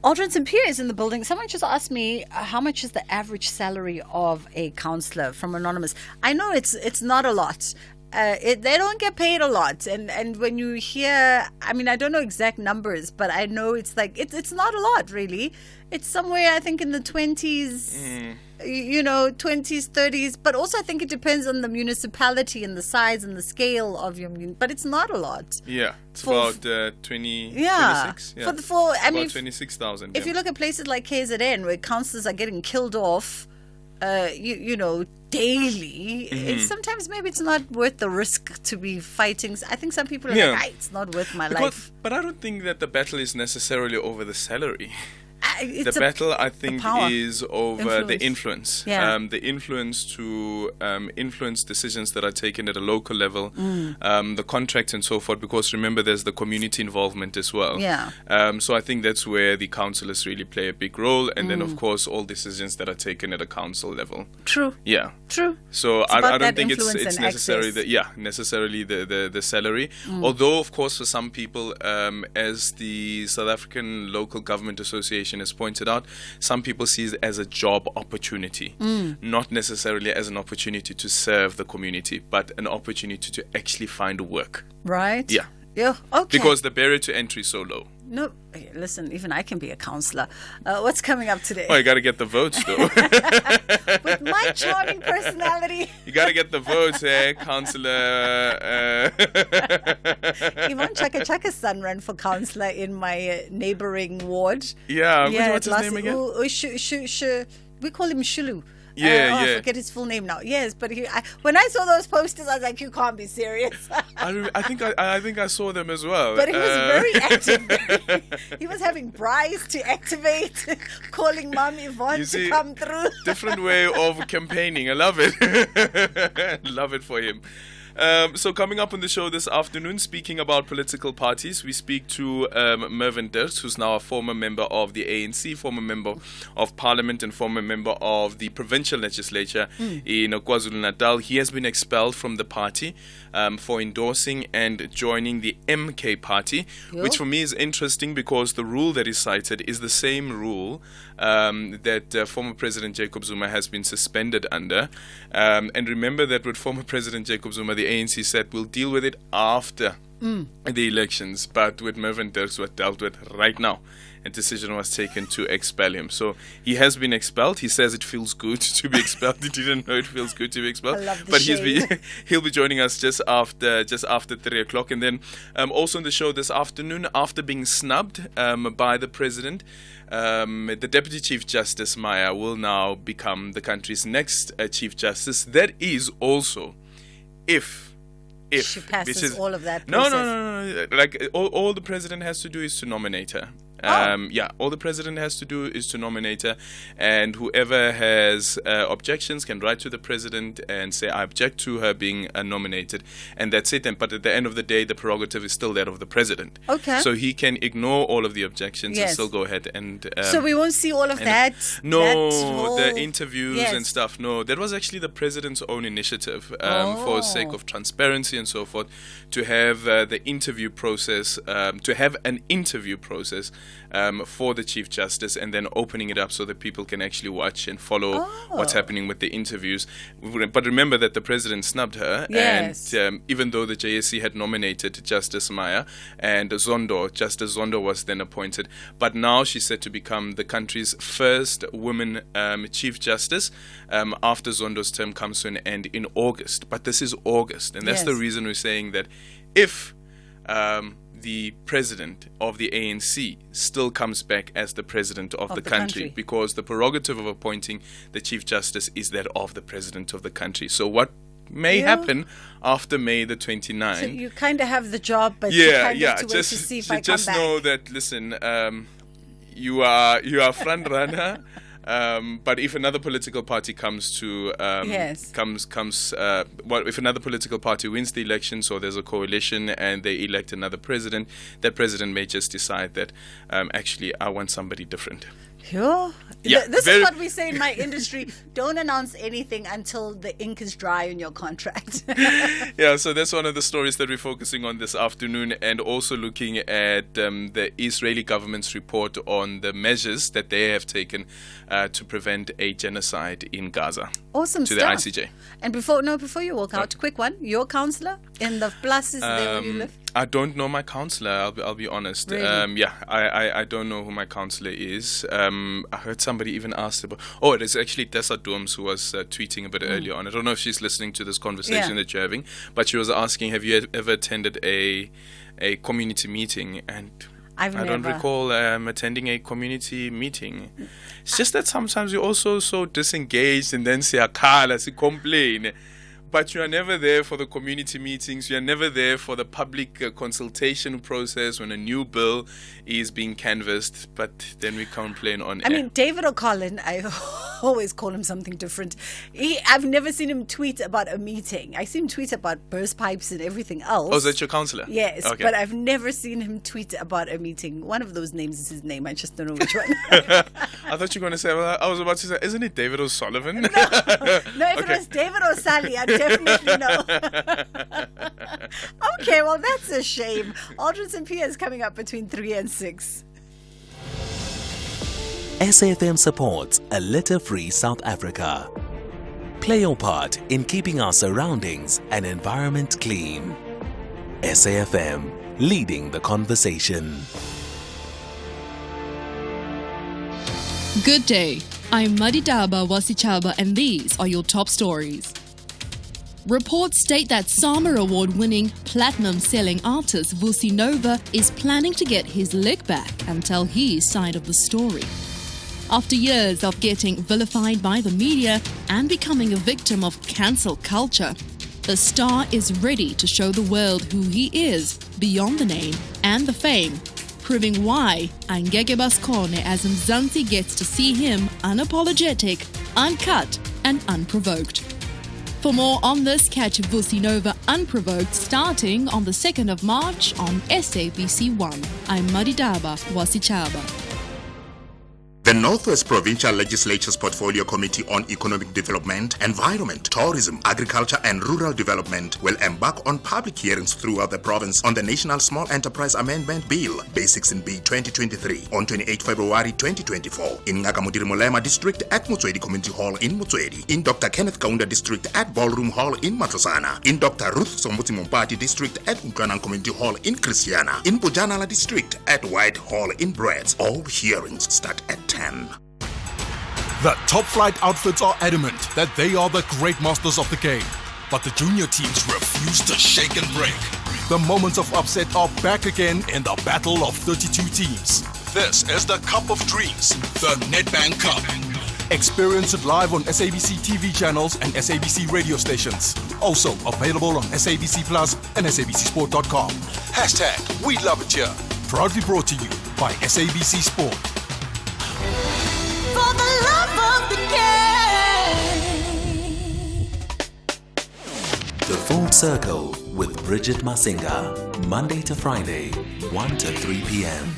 Aldrin Sampear is in the building. Someone just asked me how much is the average salary of a councillor, from Anonymous. I know it's not a lot. They don't get paid a lot, and when you hear, I mean, I don't know exact numbers, but I know it's like it's not a lot really. It's somewhere, I think, in the 20s, 20s, 30s, but also I think it depends on the municipality and the size and the scale of your but it's not a lot. Yeah, it's about 26. Yeah, about 26,000. If you look at places like KZN, where councillors are getting killed off, daily, it's sometimes maybe it's not worth the risk to be fighting. I think some people are like, it's not worth my life. But I don't think that the battle is necessarily over the salary. it's the battle, I think, power. is over the influence. Yeah. The influence to influence decisions that are taken at a local level, the contract and so forth, because remember, there's the community involvement as well. Yeah. So I think that's where the councillors really play a big role. And then, of course, all decisions that are taken at a council level. True. Yeah. True. So It's I about don't that think it's influence and necessarily access. necessarily the salary. Although, of course, for some people, as the South African Local Government Association has pointed out, some people see it as a job opportunity, not necessarily as an opportunity to serve the community, but an opportunity to actually find work. Right? Yeah. Yeah. Okay. Because the barrier to entry is so low. No, hey, listen, even I can be a counsellor. What's coming up today? Oh, you got to get the votes, though. With my charming personality. You got to get the votes, councillor. Yvonne Chaka's son ran for councillor in my neighbouring ward. Yeah, what's his name again? We call him Shulu. I forget his full name now. Yes, but when I saw those posters, I was like, you can't be serious. I think I saw them as well. But he was very active. He was having Bryce to activate, calling Mom Yvonne to come through. Different way of campaigning. I love it. Love it for him. So coming up on the show this afternoon, speaking about political parties, we speak to Mervyn Dirks, who's now a former member of the ANC, former member of Parliament and former member of the provincial legislature in KwaZulu-Natal. He has been expelled from the party for endorsing and joining the MK party, which for me is interesting because the rule that is cited is the same rule that former President Jacob Zuma has been suspended under. And remember that with former President Jacob Zuma, the ANC said we'll deal with it after the elections, but with Mervyn Dirks was dealt with right now. A decision was taken to expel him. So he has been expelled. He says it feels good to be expelled. He didn't know it feels good to be expelled. I love the but shade. he'll be joining us just after 3 o'clock. And then also on the show this afternoon, after being snubbed by the president, the Deputy Chief Justice Maya will now become the country's next Chief Justice. That is also if she passes all of that process. No. Like all the president has to do is to nominate her. All the president has to do is to nominate her, and whoever has objections can write to the president and say, I object to her being nominated, and that's it. But at the end of the day, the prerogative is still that of the president. Okay. So he can ignore all of the objections and Yes. still go ahead and... So we won't see all of that? No, the interviews and stuff. No, that was actually the president's own initiative for sake of transparency and so forth, to have the interview process, to have an interview process for the Chief Justice, and then opening it up so that people can actually watch and follow what's happening with the interviews. But remember that the president snubbed her, Yes. and even though the JSC had nominated Justice Maya, and Justice Zondo was then appointed, but now she's set to become the country's first woman Chief Justice after Zondo's term comes to an end in August. But this is August, and that's the reason we're saying that if the president of the ANC still comes back as the president of the country, because the prerogative of appointing the Chief Justice is that of the president of the country. So what may happen after May the 29th? So you kind of have the job, but you kind of have to wait to see if I come just back. know that, listen, you are front runner. But if another political party comes to if another political party wins the election, so there's a coalition and they elect another president, that president may just decide that actually I want somebody different. Sure. Yeah, This is what we say in my industry. Don't announce anything until the ink is dry on your contract. Yeah, so that's one of the stories that we're focusing on this afternoon, and also looking at the Israeli government's report on the measures that they have taken to prevent a genocide in Gaza. Awesome to stuff. the ICJ. And before you walk out, quick one. Your counsellor in the pluses there where you live? I don't know my counsellor, I'll be honest. Really? I don't know who my counsellor is. I heard somebody even asked about... Oh, it is actually Tessa Dooms who was tweeting a bit earlier on. I don't know if she's listening to this conversation that you're having, but she was asking, have you ever attended a community meeting? And I don't recall attending a community meeting. It's just that sometimes you're also so disengaged and then say, complain. But you are never there for the community meetings. You are never there for the public consultation process when a new bill is being canvassed. But then we complain on air. I mean, David O'Colin, I always call him something different. I've never seen him tweet about a meeting. I see him tweet about burst pipes and everything else. Oh, is that your counselor? Yes, Okay. but I've never seen him tweet about a meeting. One of those names is his name. I just don't know which one. I thought you were going to say, I was about to say, isn't it David O'Sullivan? No, if it was David O'Sully, I'd definitely know. Okay, well, that's a shame. Aldrin St. Pierre is coming up between 3 and 6. SAFM supports a litter-free South Africa. Play your part in keeping our surroundings and environment clean. SAFM, leading the conversation. Good day. I'm Madidaba Wasichaba, and these are your top stories. Reports state that Sama Award-winning, platinum-selling artist Vusi Nova is planning to get his leg back and tell his side of the story. After years of getting vilified by the media and becoming a victim of cancel culture, the star is ready to show the world who he is beyond the name and the fame, proving why Angeke Baskone as Mzansi gets to see him unapologetic, uncut and unprovoked. For more on this, catch Vusi Nova Unprovoked starting on the 2nd of March on SABC1. I'm Madidaba Wasichaba. The Northwest Provincial Legislature's Portfolio Committee on Economic Development, Environment, Tourism, Agriculture and Rural Development will embark on public hearings throughout the province on the National Small Enterprise Amendment Bill, Basics in B 2023, on 28 February 2024 in Ngakamudiri Molema District at Motswedi Community Hall in Motswedi, in Dr. Kenneth Kaunda District at Ballroom Hall in Matlosana, in Dr. Ruth Sombuti Mompati District at Nkranang Community Hall in Christiana, in Bujanala District at White Hall in Breds. All hearings start at 10. The top flight outfits are adamant that they are the great masters of the game, but the junior teams refuse to shake and break. The moments of upset are back again in the battle of 32 teams. This is the Cup of Dreams, the Nedbank Cup. Experience it live on SABC TV channels and SABC radio stations. Also available on SABC Plus and SABCSport.com. Hashtag We Love It Here. Proudly brought to you by SABC Sport. For the love of the game. The Full Circle with Bridget Masinga, Monday to Friday, 1 to 3 p.m.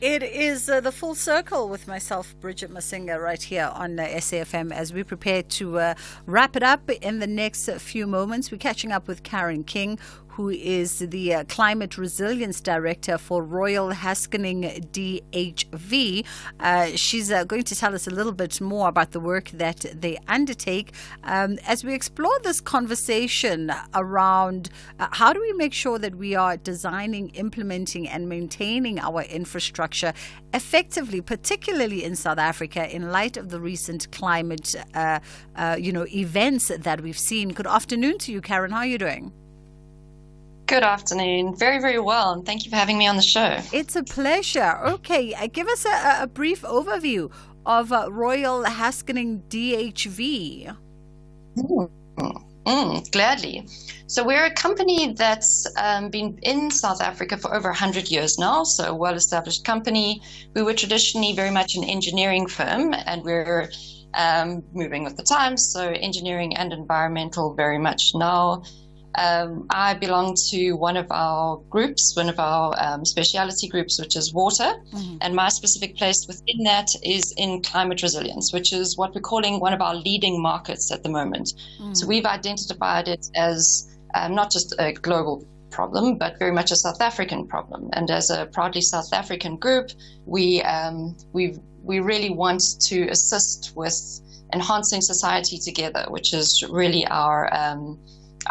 It is the Full Circle with myself, Bridget Masinga, right here on SAFM as we prepare to wrap it up in the next few moments. We're catching up with Karen King, who is the Climate Resilience Director for Royal Haskellning DHV. She's going to tell us a little bit more about the work that they undertake as we explore this conversation around how do we make sure that we are designing, implementing and maintaining our infrastructure effectively, particularly in South Africa, in light of the recent climate events that we've seen. Good afternoon to you, Karen. How are you doing? Good afternoon. Very, very well. And thank you for having me on the show. It's a pleasure. Okay, give us a brief overview of Royal Haskellning DHV. Gladly. So we're a company that's been in South Africa for over 100 years now, so a well-established company. We were traditionally very much an engineering firm, and we're moving with the times, so engineering and environmental very much now. I belong to one of our groups, one of our speciality groups, which is water. Mm-hmm. And my specific place within that is in climate resilience, which is what we're calling one of our leading markets at the moment. Mm-hmm. So we've identified it as not just a global problem, but very much a South African problem. And as a proudly South African group, we really want to assist with enhancing society together, which is really our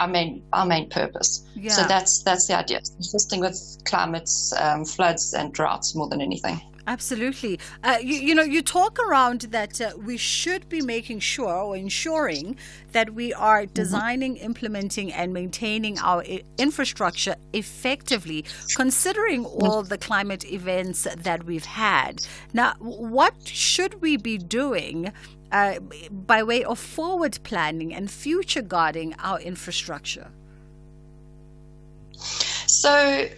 main purpose. Yeah. So that's the idea, assisting with climates, floods and droughts more than anything. Absolutely. You talk around that we should be making sure or ensuring that we are designing, implementing and maintaining our infrastructure effectively, considering all the climate events that we've had. Now, what should we be doing by way of forward planning and future guarding our infrastructure? So,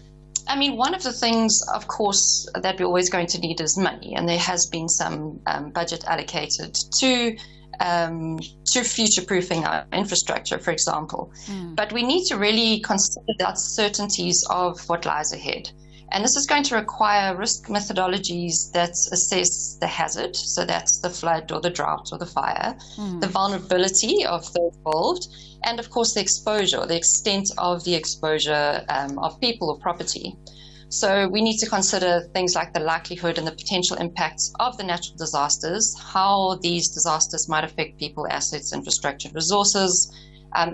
I mean, one of the things, of course, that we're always going to need is money, and there has been some budget allocated to future-proofing our infrastructure, for example. But we need to really consider the uncertainties of what lies ahead. And this is going to require risk methodologies that assess the hazard, so that's the flood or the drought or the fire, the vulnerability of those involved, and of course the exposure, the extent of the exposure of people or property. So we need to consider things like the likelihood and the potential impacts of the natural disasters, how these disasters might affect people, assets, infrastructure, resources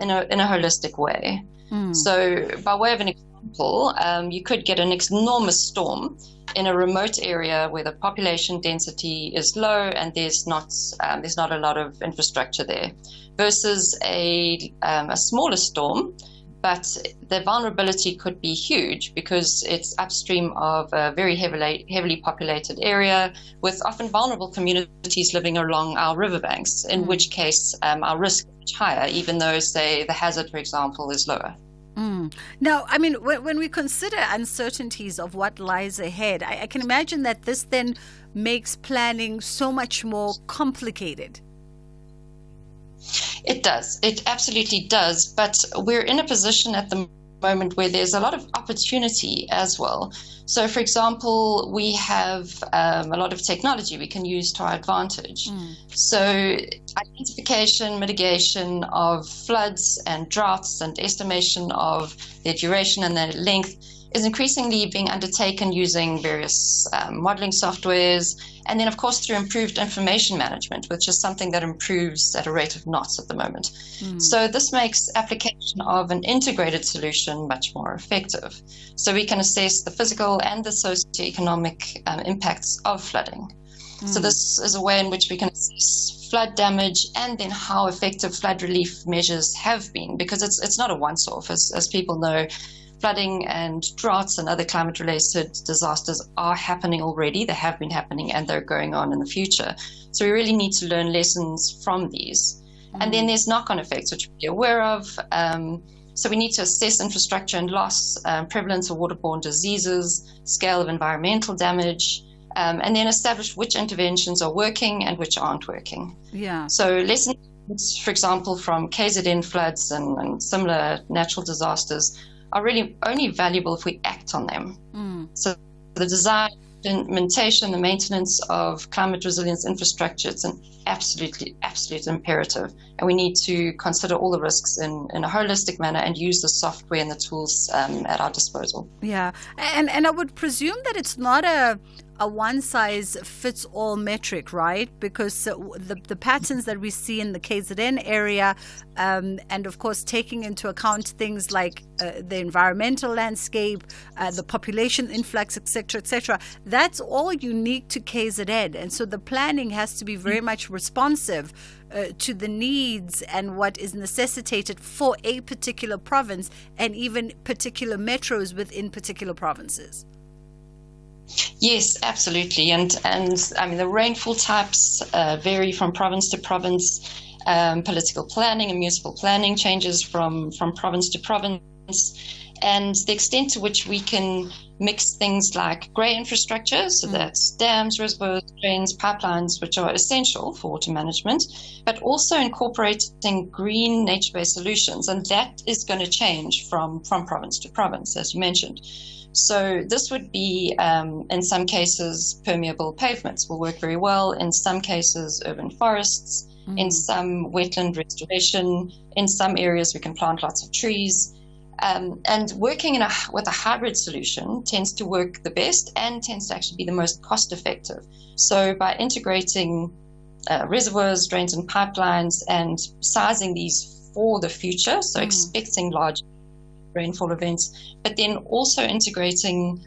in a holistic way. So by way of an example, you could get an enormous storm in a remote area where the population density is low and there's not a lot of infrastructure there, versus a smaller storm, but the vulnerability could be huge because it's upstream of a very heavily populated area with often vulnerable communities living along our riverbanks, in which case our risk is much higher, even though, say, the hazard, for example, is lower. Now, I mean, when we consider uncertainties of what lies ahead, I can imagine that this then makes planning so much more complicated. It does. It absolutely does. But we're in a position at the moment where there's a lot of opportunity as well. So, for example, we have a lot of technology we can use to our advantage. So identification, mitigation of floods and droughts and estimation of their duration and their length is increasingly being undertaken using various modeling softwares, and then, of course, through improved information management, which is something that improves at a rate of knots at the moment. So this makes application of an integrated solution much more effective. So we can assess the physical and the socioeconomic impacts of flooding. So this is a way in which we can assess flood damage and then how effective flood relief measures have been, because it's not a once-off. As people know, flooding and droughts and other climate-related disasters are happening already. They have been happening and they're going on in the future. So we really need to learn lessons from these. And then there's knock-on effects, which we're aware of. So we need to assess infrastructure and loss, prevalence of waterborne diseases, scale of environmental damage, and then establish which interventions are working and which aren't working. Yeah. So lessons, for example, from KZN floods and similar natural disasters are really only valuable if we act on them. So the design, implementation, the maintenance of climate resilience infrastructure, it's an absolute imperative. And we need to consider all the risks in a holistic manner and use the software and the tools at our disposal. Yeah. And I would presume that it's not a one-size-fits-all metric, right? Because the patterns that we see in the KZN area, and of course taking into account things like the environmental landscape, the population influx, etc., that's all unique to KZN. And so the planning has to be very much responsive to the needs and what is necessitated for a particular province and even particular metros within particular provinces. Yes, absolutely. And I mean, the rainfall types vary from province to province. Political planning and municipal planning changes from province to province. And the extent to which we can mix things like grey infrastructure, so that's dams, reservoirs, drains, pipelines, which are essential for water management, but also incorporating green nature-based solutions. And that is going to change from province to province, as you mentioned. So this would be, in some cases, permeable pavements will work very well. In some cases, urban forests. In some, wetland restoration. In some areas, we can plant lots of trees. And working with a hybrid solution tends to work the best and tends to actually be the most cost-effective. So by integrating reservoirs, drains, and pipelines and sizing these for the future, so expecting large rainfall events, but then also integrating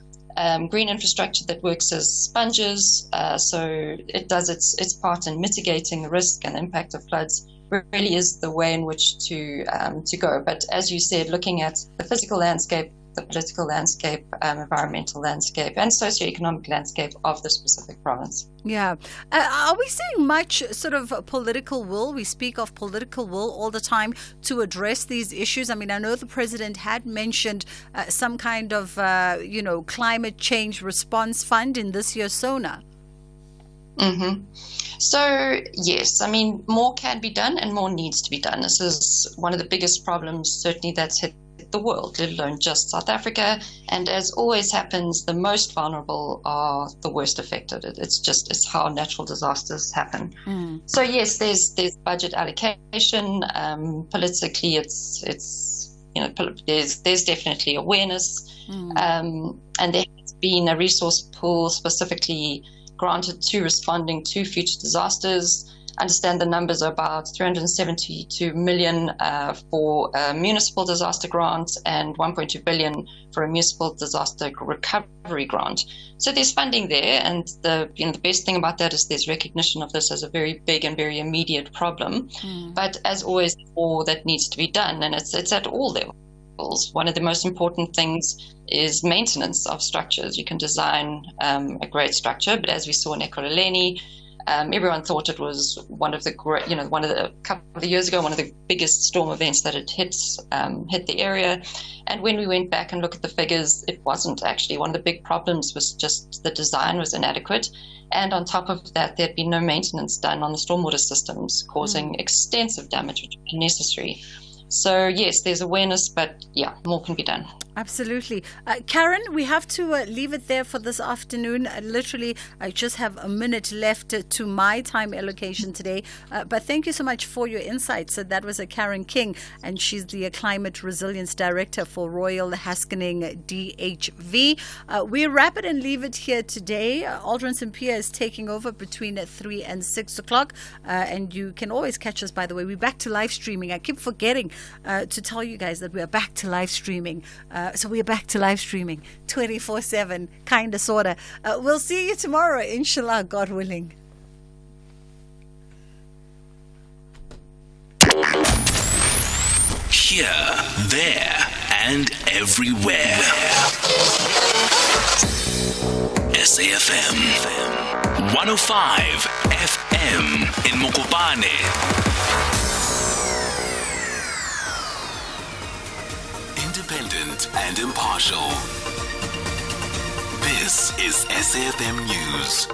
green infrastructure that works as sponges, so it does its part in mitigating the risk and impact of floods, really is the way in which to go. But as you said, looking at the physical landscape, the political landscape, environmental landscape, and socioeconomic landscape of the specific province. Yeah. Are we seeing much sort of political will? We speak of political will all the time to address these issues. I mean, I know the president had mentioned some kind of, climate change response fund in this year's SONA. Mm-hmm. So, yes, I mean, more can be done and more needs to be done. This is one of the biggest problems, certainly, that's hit the world, let alone just South Africa. And as always happens, the most vulnerable are the worst affected. It's how natural disasters happen. So, yes, there's budget allocation. Politically, there's definitely awareness. And there has been a resource pool specifically granted to responding to future disasters. Understand the numbers are about 372 million for a municipal disaster grant and 1.2 billion for a municipal disaster recovery grant. So there's funding there, and the best thing about that is there's recognition of this as a very big and very immediate problem. But as always, all that needs to be done, and it's at all levels. One of the most important things is maintenance of structures. You can design a great structure, but as we saw in Ekurhuleni, everyone thought it was one of the couple of years ago, one of the biggest storm events that had hit the area. And when we went back and looked at the figures, it wasn't actually. One of the big problems was just the design was inadequate. And on top of that, there'd been no maintenance done on the stormwater systems, causing extensive damage, which was unnecessary. So, yes, there's awareness, but, yeah, more can be done. Absolutely. Karen, we have to leave it there for this afternoon. Literally, I just have a minute left to my time allocation today. But thank you so much for your insights. So that was Karen King, and she's the Climate Resilience Director for Royal Haskening DHV. We wrap it and leave it here today. Aldrin St. Pierre is taking over between 3 and 6 o'clock. And you can always catch us, by the way. We're back to live streaming. I keep forgetting to tell you guys that we're back to live streaming. So we're back to live streaming 24/7, kind of, sort of. We'll see you tomorrow, inshallah, God willing. Here, there, and everywhere. SAFM 105 FM in Mokopane. Independent and impartial. This is SAFM News.